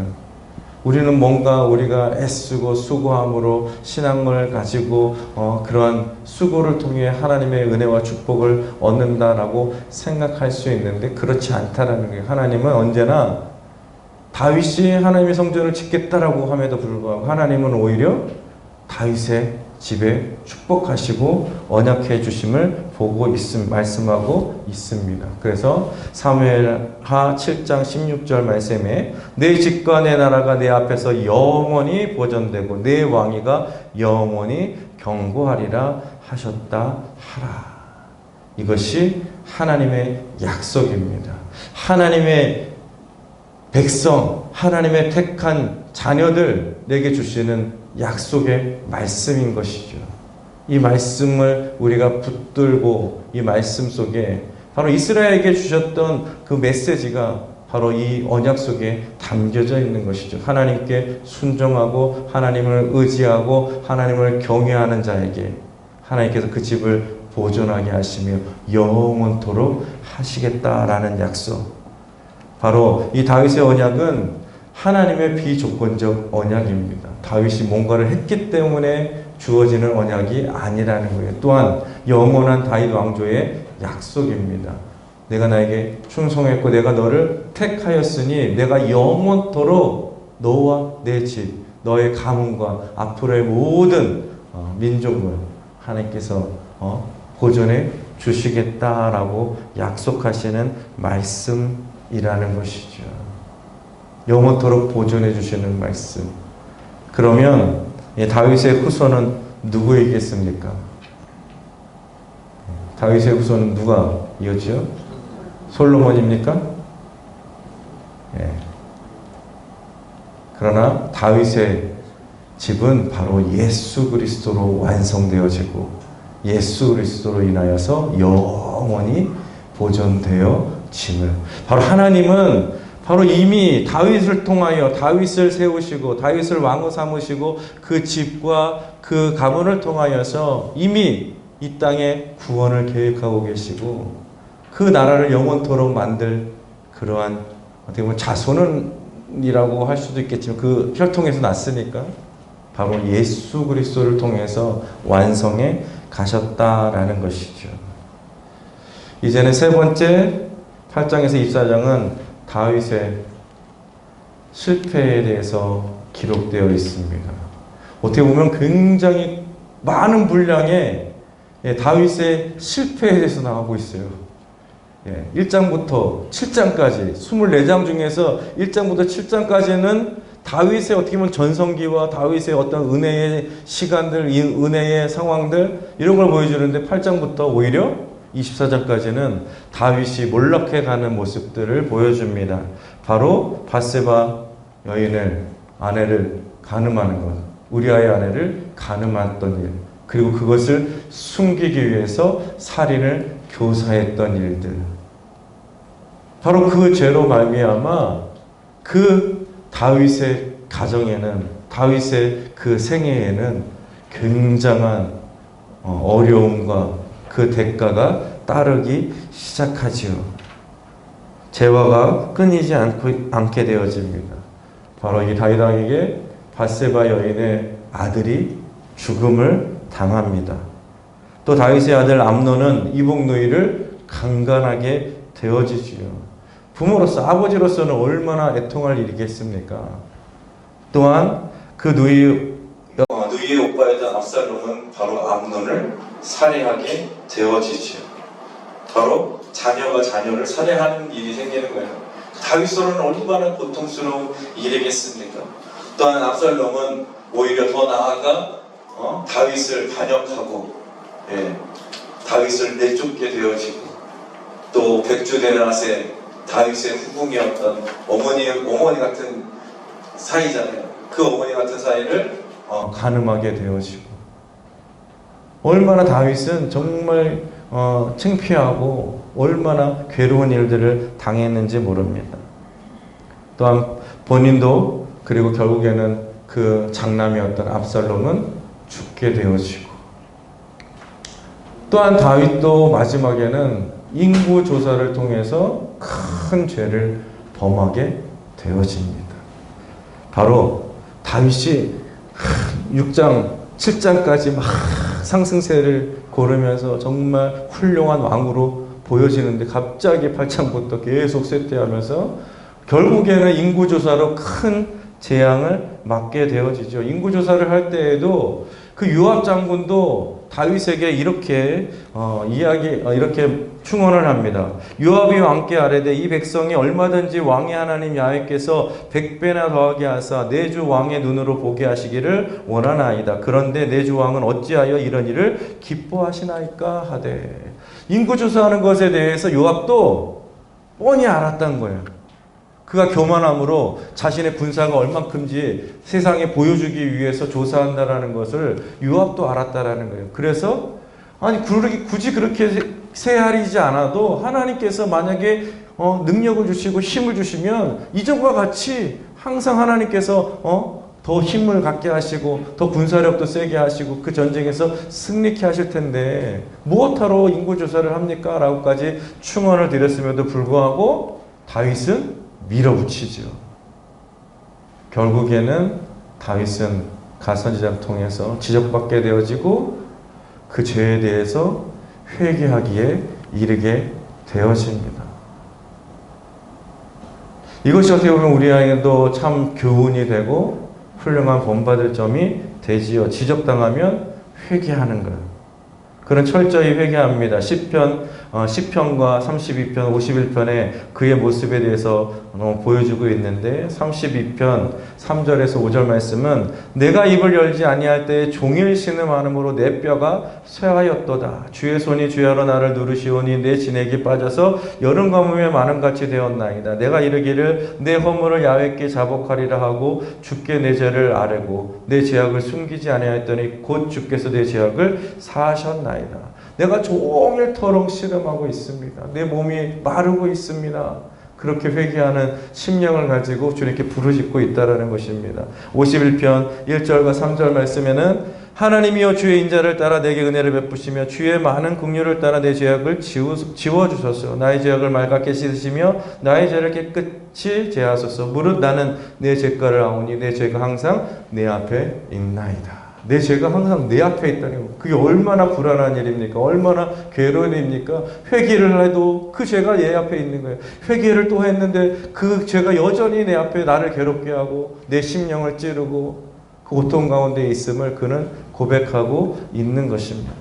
우리는 뭔가 우리가 애쓰고 수고함으로 신앙을 가지고 그러한 수고를 통해 하나님의 은혜와 축복을 얻는다라고 생각할 수 있는데 그렇지 않다라는 거예요. 하나님은 언제나 다윗이 하나님의 성전을 짓겠다라고 함에도 불구하고 하나님은 오히려 다윗의 집에 축복하시고 언약해 주심을 보고 말씀하고 있습니다. 그래서 사무엘하 7장 16절 말씀에 내 집과 내 나라가 내 앞에서 영원히 보존되고 내 왕위가 영원히 경고하리라 하셨다 하라. 이것이 하나님의 약속입니다. 하나님의 백성, 하나님의 택한 자녀들 내게 주시는 약속의 말씀인 것이죠. 이 말씀을 우리가 붙들고 이 말씀 속에 바로 이스라엘에게 주셨던 그 메시지가 바로 이 언약 속에 담겨져 있는 것이죠. 하나님께 순종하고 하나님을 의지하고 하나님을 경외하는 자에게 하나님께서 그 집을 보존하게 하시며 영원토록 하시겠다라는 약속. 바로 이 다윗의 언약은 하나님의 비조건적 언약입니다. 다윗이 뭔가를 했기 때문에 주어지는 언약이 아니라는 거예요. 또한 영원한 다윗 왕조의 약속입니다. 내가 나에게 충성했고 내가 너를 택하였으니 내가 영원토록 너와 내 집, 너의 가문과 앞으로의 모든 민족을 하나님께서 보존해 주시겠다라고 약속하시는 말씀이라는 것이죠. 영원토록 보존해 주시는 말씀. 그러면 다윗의 후손은 누구이겠습니까? 다윗의 후손은 누가 이었죠? 솔로몬입니까? 그러나 다윗의 집은 바로 예수 그리스도로 완성되어지고 예수 그리스도로 인하여서 영원히 보존되어짐을. 바로 하나님은 바로 이미 다윗을 통하여 다윗을 세우시고 다윗을 왕으로 삼으시고 그 집과 그 가문을 통하여서 이미 이 땅에 구원을 계획하고 계시고 그 나라를 영원토록 만들 그러한 어떻게 보면 자손이라고 할 수도 있겠지만 그 혈통에서 났으니까 바로 예수 그리스도를 통해서 완성해 가셨다라는 것이죠. 이제는 세 번째 8장에서 24장은 다윗의 실패에 대해서 기록되어 있습니다. 어떻게 보면 굉장히 많은 분량의 다윗의 실패에 대해서 나오고 있어요. 1장부터 7장까지 24장 중에서 1장부터 7장까지는 다윗의 어떻게 보면 전성기와 다윗의 어떤 은혜의 시간들, 이 은혜의 상황들 이런 걸 보여주는데 8장부터 오히려 24장까지는 다윗이 몰락해가는 모습들을 보여줍니다. 바로 밧세바 여인을 아내를 간음하는 것, 우리아의 아내를 간음했던 일, 그리고 그것을 숨기기 위해서 살인을 교사했던 일들. 바로 그 죄로 말미암아 그 다윗의 가정에는, 다윗의 그 생애에는 굉장한 어려움과 그 대가가 따르기 시작하지요. 재화가 끊이지 않게 되어집니다. 바로 이 다윗 왕에게 밧세바 여인의 아들이 죽음을 당합니다. 또 다윗의 아들 암논은 이복 누이를 강간하게 되어지지요. 부모로서, 아버지로서는 얼마나 애통할 일이겠습니까? 또한 그 누이의 오빠였던 압살롬은 바로 암논을 살해하게 되어지지요. 바로 자녀가 자녀를 살해하는 일이 생기는 거예요. 다윗으로는 얼마나 고통스러운 일이겠습니까? 또한 압살롬은 오히려 더 나아가 다윗을 반역하고 다윗을 내쫓게 되어지고, 또 백주데낫의 다윗의 후궁이었던 어머니 같은 사이잖아요. 그 어머니 같은 사이를 간음하게 되어지고, 얼마나 다윗은 정말 창피하고 얼마나 괴로운 일들을 당했는지 모릅니다. 또한 본인도, 그리고 결국에는 그 장남이었던 압살롬은 죽게 되어지고, 또한 다윗도 마지막에는 인구 조사를 통해서 큰 죄를 범하게 되어집니다. 바로 다윗이 6장, 7장까지 막 상승세를 고르면서 정말 훌륭한 왕으로 보여지는데, 갑자기 8장부터 계속 쇠퇴하면서 결국에는 인구조사로 큰 재앙을 맞게 되어지죠. 인구조사를 할 때에도 그 요압 장군도 다윗에게 이렇게 이렇게 충언을 합니다. 요압이 왕께 아뢰되 이 백성이 얼마든지 왕의 하나님 야훼께서 100배나 더하게 하사 내 주 왕의 눈으로 보게 하시기를 원하나이다. 그런데 내 주 왕은 어찌하여 이런 일을 기뻐하시나이까 하되. 인구조사하는 것에 대해서 요압도 뻔히 알았다는 거예요. 그가 교만함으로 자신의 군사가 얼만큼인지 세상에 보여주기 위해서 조사한다라는 것을 요압도 알았다라는 거예요. 그래서 굳이 그렇게 세하리지 않아도 하나님께서 만약에 능력을 주시고 힘을 주시면 이전과 같이 항상 하나님께서 더 힘을 갖게 하시고 더 군사력도 세게 하시고 그 전쟁에서 승리케 하실 텐데 무엇하러 인구조사를 합니까? 라고까지 충언을 드렸음에도 불구하고 다윗은 밀어붙이죠. 결국에는 다윗은 가선지자를 통해서 지적받게 되어지고 그 죄에 대해서 회개하기에 이르게 되어집니다. 이것이 어떻게 보면 우리에게도 참 교훈이 되고 훌륭한 본받을 점이 되지요. 지적당하면 회개하는 것. 그는 철저히 회개합니다. 10편과 32편, 51편에 그의 모습에 대해서 보여주고 있는데 32편 3절에서 5절 말씀은 내가 입을 열지 아니할 때에 종일 신음하므로 내 뼈가 쇠하였도다. 주의 손이 주야로 나를 누르시오니 내 진액이 빠져서 여름 가뭄에 마는같이 되었나이다. 내가 이르기를 내 허물을 야훼께 자복하리라 하고 주께 내 죄를 아뢰고 내 죄악을 숨기지 아니하였더니 곧 주께서 내 죄악을 사하셨나이다. 내가 종일 터렁 씨름하고 있습니다. 내 몸이 마르고 있습니다. 그렇게 회개하는 심령을 가지고 주님께 부르짖고 있다라는 것입니다. 51편 1절과 3절 말씀에는 하나님이여 주의 인자를 따라 내게 은혜를 베푸시며 주의 많은 긍휼을 따라 내 죄악을 지워주소서. 나의 죄악을 맑게 씻으시며 나의 죄를 깨끗이 제하소서. 무릇 나는 내 죄가를 아오니 내 죄가 항상 내 앞에 있나이다. 내 죄가 항상 내 앞에 있다니 그게 얼마나 불안한 일입니까? 얼마나 괴로운 일입니까? 회개를 해도 그 죄가 내 앞에 있는 거예요. 회개를 또 했는데 그 죄가 여전히 내 앞에 나를 괴롭게 하고 내 심령을 찌르고 그 고통 가운데 있음을 그는 고백하고 있는 것입니다.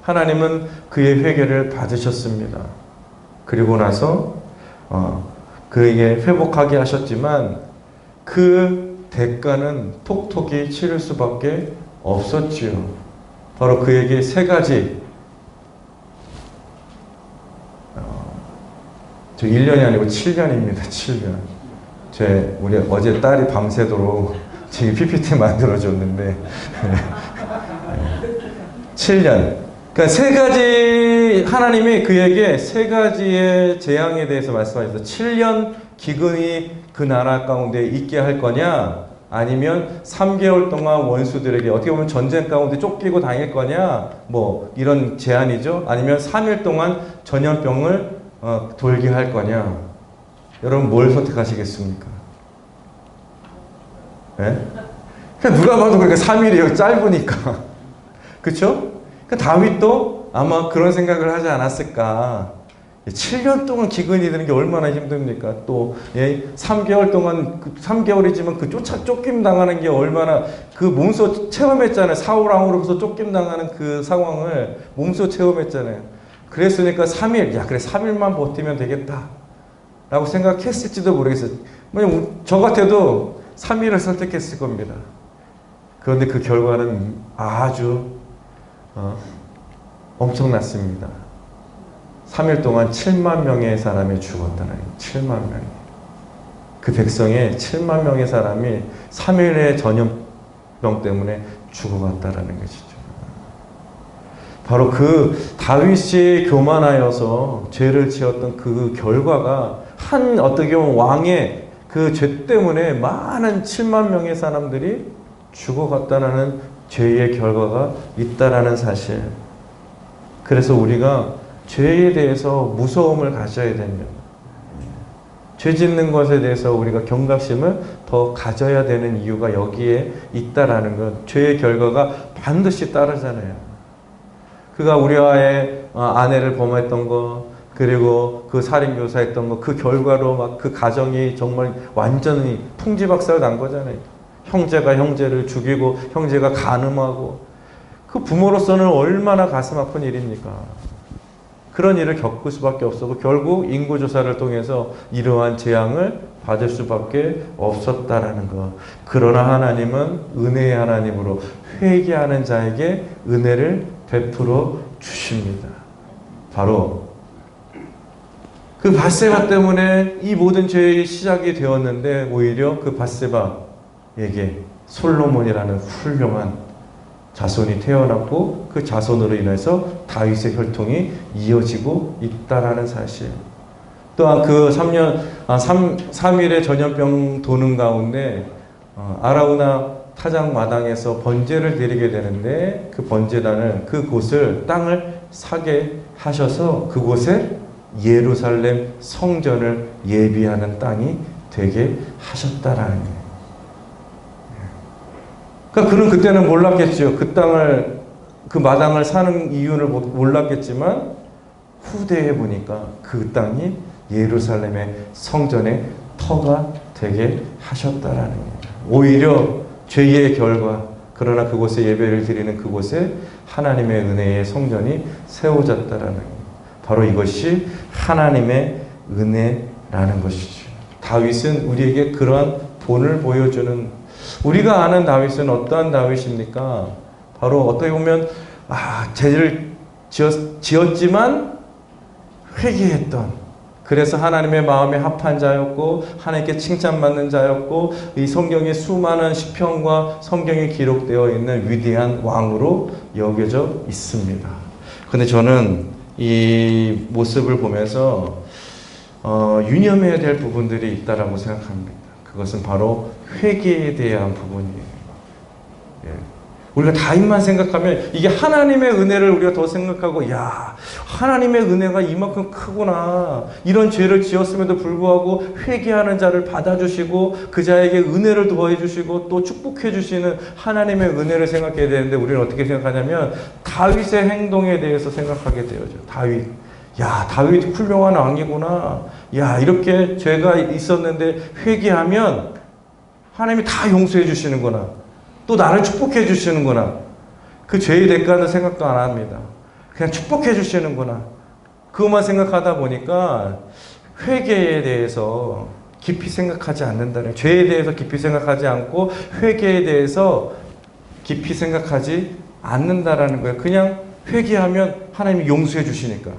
하나님은 그의 회개를 받으셨습니다. 그리고 나서 그에게 회복하게 하셨지만 그 대가는 톡톡히 치를 수밖에 없었지요. 바로 그에게 세 가지, 저 1년이 아니고 7년입니다. 7년. 우리 어제 딸이 밤새도록 지금 PPT 만들어줬는데 7년. 그러니까 세 가지, 하나님이 그에게 세 가지의 재앙에 대해서 말씀하셨어요. 7년 기근이 그 나라 가운데 있게 할 거냐, 아니면 3개월 동안 원수들에게 어떻게 보면 전쟁 가운데 쫓기고 다닐 거냐, 뭐 이런 제안이죠. 아니면 3일 동안 전염병을 돌게 할 거냐. 여러분 뭘 선택하시겠습니까? 네? 그냥 누가 봐도 그렇게 3일이 짧으니까. 그쵸? 다윗도 아마 그런 생각을 하지 않았을까. 7년 동안 기근이 드는 게 얼마나 힘듭니까? 또 3개월 동안 3개월이지만 그 쫓김 당하는 게 얼마나 그 몸소 체험했잖아요. 사울 왕으로부터 쫓김 당하는 그 상황을 몸소 체험했잖아요. 그랬으니까 3일, 야 그래 3일만 버티면 되겠다 라고 생각했을지도 모르겠어요. 저 같아도 3일을 선택했을 겁니다. 그런데 그 결과는 아주 엄청났습니다. 3일 동안 7만 명의 사람이 죽었다는 거예요. 7만 명이. 그 백성의 7만 명의 사람이 3일의 전염병 때문에 죽어갔다라는 것이죠. 바로 그 다윗이 교만하여서 죄를 지었던 그 결과가 어떻게 보면 왕의 그 죄 때문에 많은 7만 명의 사람들이 죽어갔다라는 죄의 결과가 있다라는 사실. 그래서 우리가 죄에 대해서 무서움을 가져야 됩니다. 죄 짓는 것에 대해서 우리가 경각심을 더 가져야 되는 이유가 여기에 있다라는 것. 죄의 결과가 반드시 따르잖아요. 그가 우리아의 아내를 범했던 것, 그리고 그 살인교사했던 것, 그 결과로 막 그 가정이 정말 완전히 풍지박살 난 거잖아요. 형제가 형제를 죽이고 형제가 간음하고, 그 부모로서는 얼마나 가슴 아픈 일입니까? 그런 일을 겪을 수밖에 없었고 결국 인구조사를 통해서 이러한 재앙을 받을 수밖에 없었다라는 것. 그러나 하나님은 은혜의 하나님으로 회개하는 자에게 은혜를 베풀어 주십니다. 바로 그 밧세바 때문에 이 모든 죄의 시작이 되었는데 오히려 그 밧세바에게 솔로몬이라는 훌륭한 자손이 태어났고 그 자손으로 인해서 다윗의 혈통이 이어지고 있다라는 사실. 또한 그 3일의 전염병 도는 가운데 아라우나 타작 마당에서 번제를 드리게 되는데 그 번제단을 그곳을 땅을 사게 하셔서 그곳에 예루살렘 성전을 예비하는 땅이 되게 하셨다라는 거예요. 그러니까 그는 그때는 몰랐겠죠. 그 마당을 사는 이유를 몰랐겠지만 후대에 보니까 그 땅이 예루살렘의 성전의 터가 되게 하셨다라는 거예요. 오히려 죄의 결과, 그러나 그곳에 예배를 드리는 그곳에 하나님의 은혜의 성전이 세워졌다라는 거예요. 바로 이것이 하나님의 은혜라는 것이죠. 다윗은 우리에게 그러한 본을 보여주는, 우리가 아는 다윗은 어떠한 다윗입니까? 바로 어떻게 보면 죄를 지었지만 회개했던, 그래서 하나님의 마음에 합한 자였고 하나님께 칭찬받는 자였고 이 성경에 수많은 시편과 성경에 기록되어 있는 위대한 왕으로 여겨져 있습니다. 근데 저는 이 모습을 보면서 유념해야 될 부분들이 있다라고 생각합니다. 그것은 바로 회개에 대한 부분이에요. 예. 우리가 다윗만 생각하면 이게 하나님의 은혜를 우리가 더 생각하고, 야, 하나님의 은혜가 이만큼 크구나. 이런 죄를 지었음에도 불구하고 회개하는 자를 받아주시고 그 자에게 은혜를 더해 주시고 또 축복해 주시는 하나님의 은혜를 생각해야 되는데, 우리는 어떻게 생각하냐면 다윗의 행동에 대해서 생각하게 되어져. 다윗. 야, 다윗 훌륭한 왕이구나. 야, 이렇게 죄가 있었는데 회개하면 하나님이 다 용서해 주시는구나. 또 나를 축복해 주시는구나. 그 죄의 대가는 생각도 안 합니다. 그냥 축복해 주시는구나. 그것만 생각하다 보니까 회개에 대해서 깊이 생각하지 않는다는, 죄에 대해서 깊이 생각하지 않고 회개에 대해서 깊이 생각하지 않는다라는 거예요. 그냥 회개하면 하나님이 용서해 주시니까.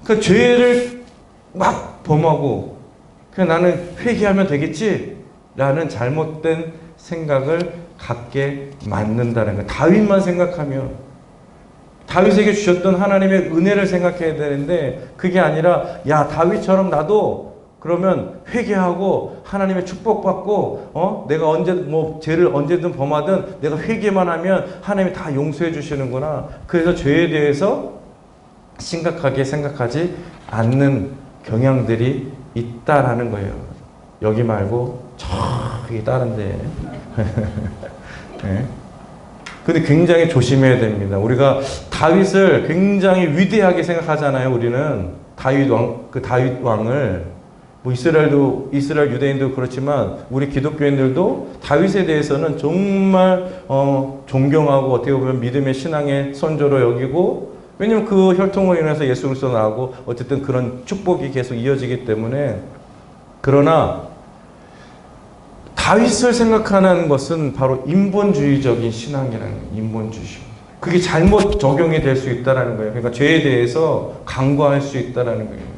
그 죄를 막 범하고 그냥 나는 회개하면 되겠지 라는 잘못된 생각을 갖게 만든다는 거예요. 다윗만 생각하면, 다윗에게 주셨던 하나님의 은혜를 생각해야 되는데 그게 아니라, 야, 다윗처럼 나도 그러면 회개하고 하나님의 축복받고 내가 언제 죄를 언제든 범하든 내가 회개만 하면 하나님이 다 용서해 주시는구나. 그래서 죄에 대해서 심각하게 생각하지 않는 경향들이 있다라는 거예요. 여기 말고 저기 다른데. 네. 근데 굉장히 조심해야 됩니다. 우리가 다윗을 굉장히 위대하게 생각하잖아요. 우리는 다윗 왕을 이스라엘 유대인도 그렇지만 우리 기독교인들도 다윗에 대해서는 정말 존경하고 어떻게 보면 믿음의 신앙의 선조로 여기고, 왜냐면 그 혈통으로 인해서 예수 그리스도 나오고 어쨌든 그런 축복이 계속 이어지기 때문에. 그러나 다윗을 생각하는 것은 바로 인본주의적인 신앙이라는 거예요. 인본주의. 그게 잘못 적용이 될 수 있다는 거예요. 그러니까 죄에 대해서 간과할 수 있다는 거예요.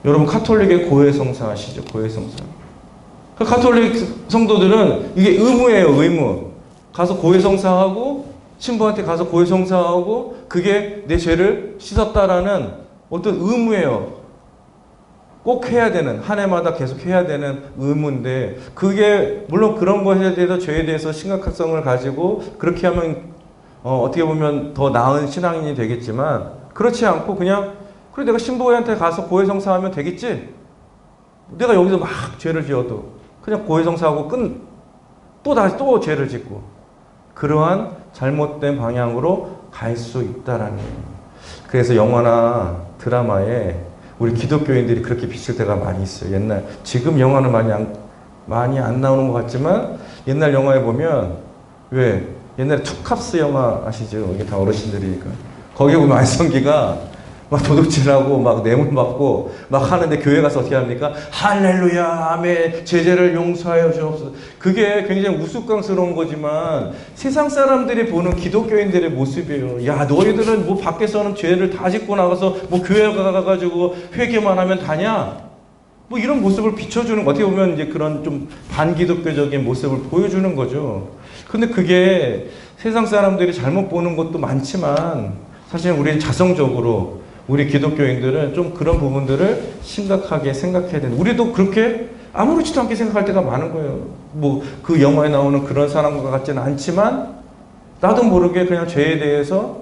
여러분 카톨릭의 고해성사 아시죠? 고해성사. 그 카톨릭 성도들은 이게 의무예요. 의무. 가서 고해성사하고 신부한테 가서 고해성사하고 그게 내 죄를 씻었다라는 어떤 의무예요. 꼭 해야 되는, 한 해마다 계속 해야 되는 의무인데, 그게 물론 그런 것에 대해서 죄에 대해서 심각성을 가지고 그렇게 하면 어떻게 보면 더 나은 신앙인이 되겠지만, 그렇지 않고 그냥 그래 내가 신부한테 가서 고해성사하면 되겠지. 내가 여기서 막 죄를 지어도 그냥 고해성사하고 또 다시 또 죄를 짓고, 그러한 잘못된 방향으로 갈 수 있다라는 거예요. 그래서 영화나 드라마에 우리 기독교인들이 그렇게 비칠 때가 많이 있어요. 지금 영화는 많이 안 나오는 것 같지만, 옛날 영화에 보면, 왜? 옛날에 투캅스 영화 아시죠? 이게 다 어르신들이니까. 거기에 보면 안성기가 막 도둑질하고 막 뇌물 받고 막 하는데 교회 가서 어떻게 합니까? 할렐루야, 아멘, 제재를 용서하여 주옵소서. 그게 굉장히 우스꽝스러운 거지만 세상 사람들이 보는 기독교인들의 모습이에요. 야, 너희들은 뭐 밖에서는 죄를 다 짓고 나가서 뭐 교회 가가지고 회개만 하면 다냐? 뭐 이런 모습을 비춰주는, 어떻게 보면 이제 그런 좀 반기독교적인 모습을 보여주는 거죠. 근데 그게 세상 사람들이 잘못 보는 것도 많지만 사실 우리는 자성적으로 우리 기독교인들은 좀 그런 부분들을 심각하게 생각해야 되는, 우리도 그렇게 아무렇지도 않게 생각할 때가 많은 거예요. 뭐 그 영화에 나오는 그런 사람과 같지는 않지만 나도 모르게 그냥 죄에 대해서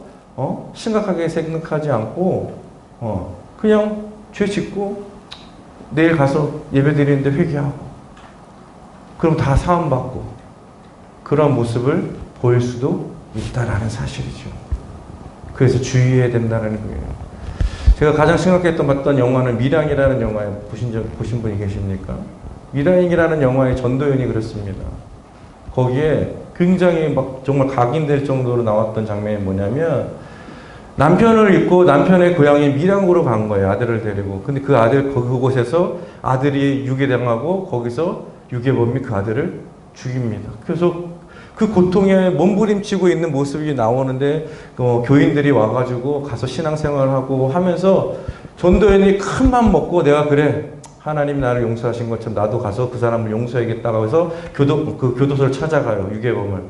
심각하게 생각하지 않고 그냥 죄 짓고 내일 가서 예배 드리는데 회개하고 그럼 다 사함받고 그런 모습을 보일 수도 있다라는 사실이죠. 그래서 주의해야 된다는 거예요. 제가 가장 심각했던 영화는 밀양이라는 영화에 보신 분이 계십니까? 밀양이라는 영화의 전도연이 그렇습니다. 거기에 굉장히 막 정말 각인될 정도로 나왔던 장면이 뭐냐면, 남편을 잊고 남편의 고향인 밀양으로 간 거예요. 아들을 데리고. 근데 그 아들 그곳에서 아들이 유괴당하고 거기서 유괴범이 그 아들을 죽입니다. 그래서 그 고통에 몸부림치고 있는 모습이 나오는데 교인들이 와가지고 가서 신앙생활하고 하면서 전도연이 큰 맘 먹고 내가 그래 하나님 나를 용서하신 것처럼 나도 가서 그 사람을 용서해야겠다고 해서 교도소를 찾아가요. 유괴범을.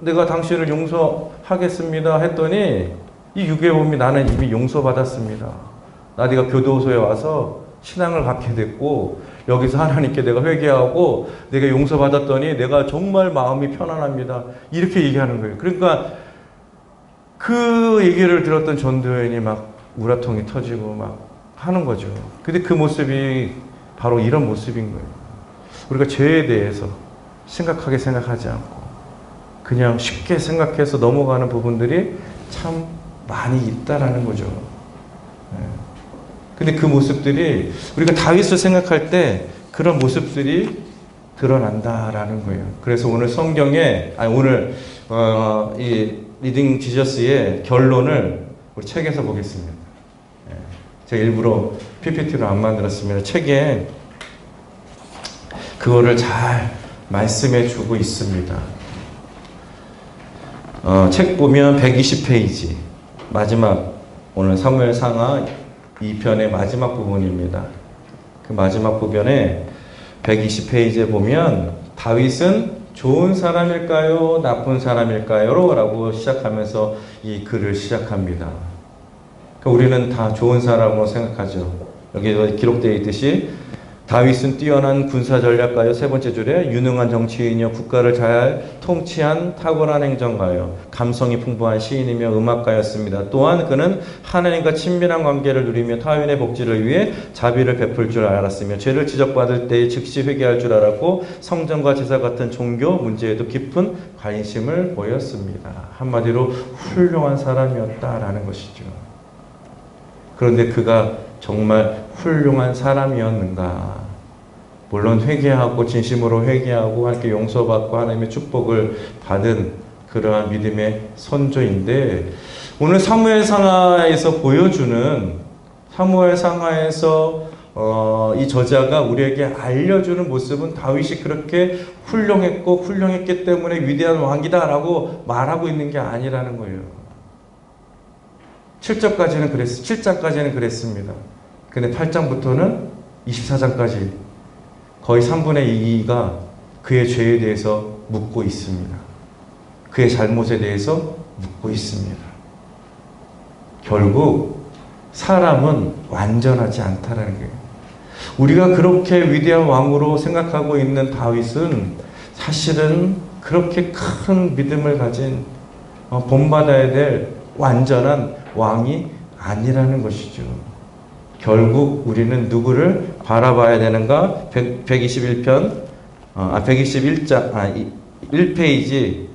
내가 당신을 용서하겠습니다 했더니 이 유괴 보면 나는 이미 용서받았습니다. 나 네가 교도소에 와서 신앙을 갖게 됐고 여기서 하나님께 내가 회개하고 내가 용서받았더니 내가 정말 마음이 편안합니다. 이렇게 얘기하는 거예요. 그러니까 그 얘기를 들었던 전도연이 막 우라통이 터지고 막 하는 거죠. 근데 그 모습이 바로 이런 모습인 거예요. 우리가 죄에 대해서 심각하게 생각하지 않고 그냥 쉽게 생각해서 넘어가는 부분들이 참 많이 있다라는 거죠. 근데 그 모습들이 우리가 다윗을 생각할 때 그런 모습들이 드러난다라는 거예요. 그래서 오늘 성경에 오늘 이 리딩 지저스의 결론을 우리 책에서 보겠습니다. 제가 일부러 PPT로 안 만들었습니다. 책에 그거를 잘 말씀해 주고 있습니다. 책 보면 120페이지 마지막 오늘 사무엘 상하 2편의 마지막 부분입니다. 그 마지막 부분에 120페이지에 보면 다윗은 좋은 사람일까요? 나쁜 사람일까요? 라고 시작하면서 이 글을 시작합니다. 그러니까 우리는 다 좋은 사람으로 생각하죠. 여기 기록되어 있듯이 다윗은 뛰어난 군사 전략가요. 세 번째 줄에 유능한 정치인이요. 국가를 잘 통치한 탁월한 행정가요. 감성이 풍부한 시인이며 음악가였습니다. 또한 그는 하나님과 친밀한 관계를 누리며 타인의 복지를 위해 자비를 베풀 줄 알았으며 죄를 지적받을 때에 즉시 회개할 줄 알았고 성전과 제사 같은 종교 문제에도 깊은 관심을 보였습니다. 한마디로 훌륭한 사람이었다라는 것이죠. 그런데 그가 정말 훌륭한 사람이었는가? 물론 회개하고 진심으로 회개하고 하나님께 용서받고 하나님의 축복을 받은 그러한 믿음의 선조인데 오늘 사무엘 상하에서 보여주는 사무엘 상하에서 이 저자가 우리에게 알려주는 모습은 다윗이 그렇게 훌륭했고 훌륭했기 때문에 위대한 왕이다라고 말하고 있는 게 아니라는 거예요. 7장까지는 그랬습니다. 근데 8장부터는 24장까지 거의 3분의 2가 그의 죄에 대해서 묻고 있습니다. 그의 잘못에 대해서 묻고 있습니다. 결국 사람은 완전하지 않다라는 거예요. 우리가 그렇게 위대한 왕으로 생각하고 있는 다윗은 사실은 그렇게 큰 믿음을 가진 본받아야 될 완전한 왕이 아니라는 것이죠. 결국 우리는 누구를 바라봐야 되는가? 121장 1페이지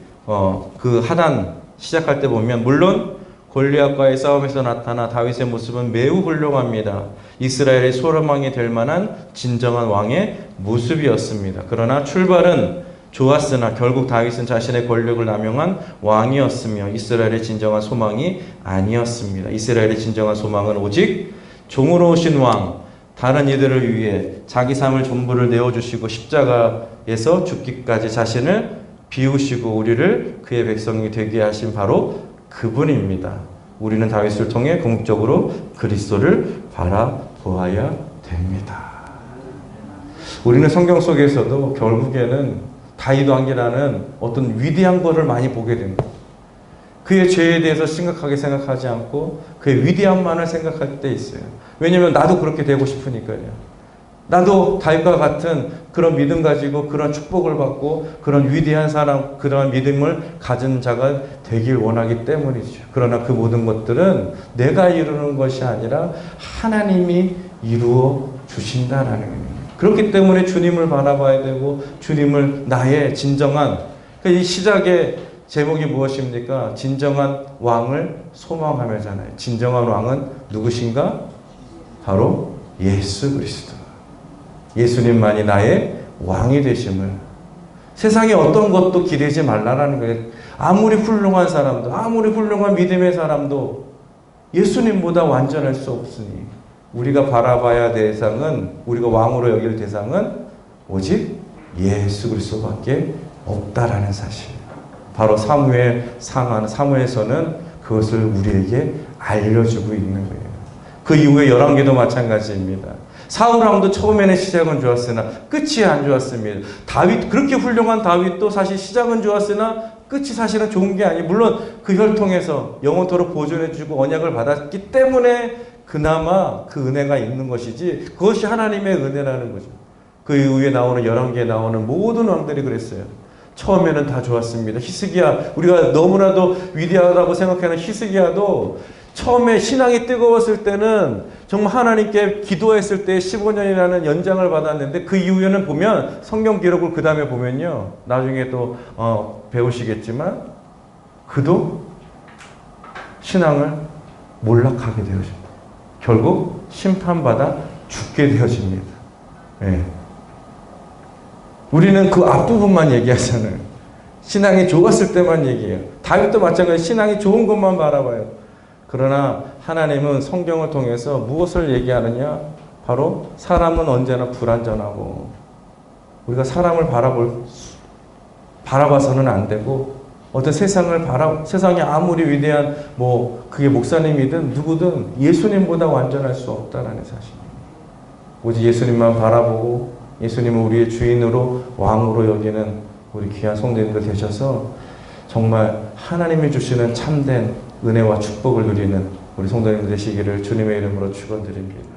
그 하단 시작할 때 보면 물론 골리앗과의 싸움에서 나타나 다윗의 모습은 매우 훌륭합니다. 이스라엘의 소망이 될 만한 진정한 왕의 모습이었습니다. 그러나 출발은 좋았으나 결국 다윗은 자신의 권력을 남용한 왕이었으며 이스라엘의 진정한 소망이 아니었습니다. 이스라엘의 진정한 소망은 오직 종으로 오신 왕, 다른 이들을 위해 자기 삶을 전부를 내어주시고 십자가에서 죽기까지 자신을 비우시고 우리를 그의 백성이 되게 하신 바로 그분입니다. 우리는 다윗을 통해 궁극적으로 그리스도를 바라보아야 됩니다. 우리는 성경 속에서도 결국에는 다윗 왕이라는 어떤 위대한 것을 많이 보게 됩니다. 그의 죄에 대해서 심각하게 생각하지 않고 그의 위대함만을 생각할 때 있어요. 왜냐하면 나도 그렇게 되고 싶으니까요. 나도 다윗과 같은 그런 믿음 가지고 그런 축복을 받고 그런 위대한 사람, 그런 믿음을 가진 자가 되길 원하기 때문이죠. 그러나 그 모든 것들은 내가 이루는 것이 아니라 하나님이 이루어 주신다라는 겁니다. 그렇기 때문에 주님을 바라봐야 되고 주님을 나의 진정한 이 시작의 제목이 무엇입니까? 진정한 왕을 소망하며잖아요. 진정한 왕은 누구신가? 바로 예수 그리스도. 예수님만이 나의 왕이 되심을 세상에 어떤 것도 기대지 말라라는 거예요. 아무리 훌륭한 사람도 아무리 훌륭한 믿음의 사람도 예수님보다 완전할 수 없으니 우리가 바라봐야 대상은 우리가 왕으로 여길 대상은 오직 예수 그리스도밖에 없다라는 사실. 바로 사무엘 상하 사무엘서는 그것을 우리에게 알려주고 있는 거예요. 그 이후에 열왕기도 마찬가지입니다. 사울왕도 처음에는 시작은 좋았으나 끝이 안 좋았습니다. 다윗 그렇게 훌륭한 다윗도 사실 시작은 좋았으나 끝이 사실은 좋은 게 아니에요. 물론 그 혈통에서 영원토록 보존해주고 언약을 받았기 때문에 그나마 그 은혜가 있는 것이지, 그것이 하나님의 은혜라는 거죠. 그 이후에 나오는 11개에 나오는 모든 왕들이 그랬어요. 처음에는 다 좋았습니다. 히스기야, 우리가 너무나도 위대하다고 생각하는 히스기야도 처음에 신앙이 뜨거웠을 때는 정말 하나님께 기도했을 때 15년이라는 연장을 받았는데, 그 이후에는 보면 성경 기록을 그 다음에 보면요, 나중에 또 배우시겠지만 그도 신앙을 몰락하게 되어집니다. 결국 심판받아 죽게 되어집니다. 네. 우리는 그 앞부분만 얘기하잖아요. 신앙이 좋았을 때만 얘기해요. 다윗도 마찬가지, 신앙이 좋은 것만 바라봐요. 그러나 하나님은 성경을 통해서 무엇을 얘기하느냐? 바로 사람은 언제나 불완전하고, 우리가 사람을 바라봐서는 안 되고, 어떤 세상이 아무리 위대한 그게 목사님이든 누구든 예수님보다 완전할 수 없다라는 사실입니다. 오직 예수님만 바라보고 예수님을 우리의 주인으로 왕으로 여기는 우리 귀한 성도님들 되셔서 정말 하나님이 주시는 참된 은혜와 축복을 누리는 우리 성도님들 되시기를 주님의 이름으로 축원드립니다.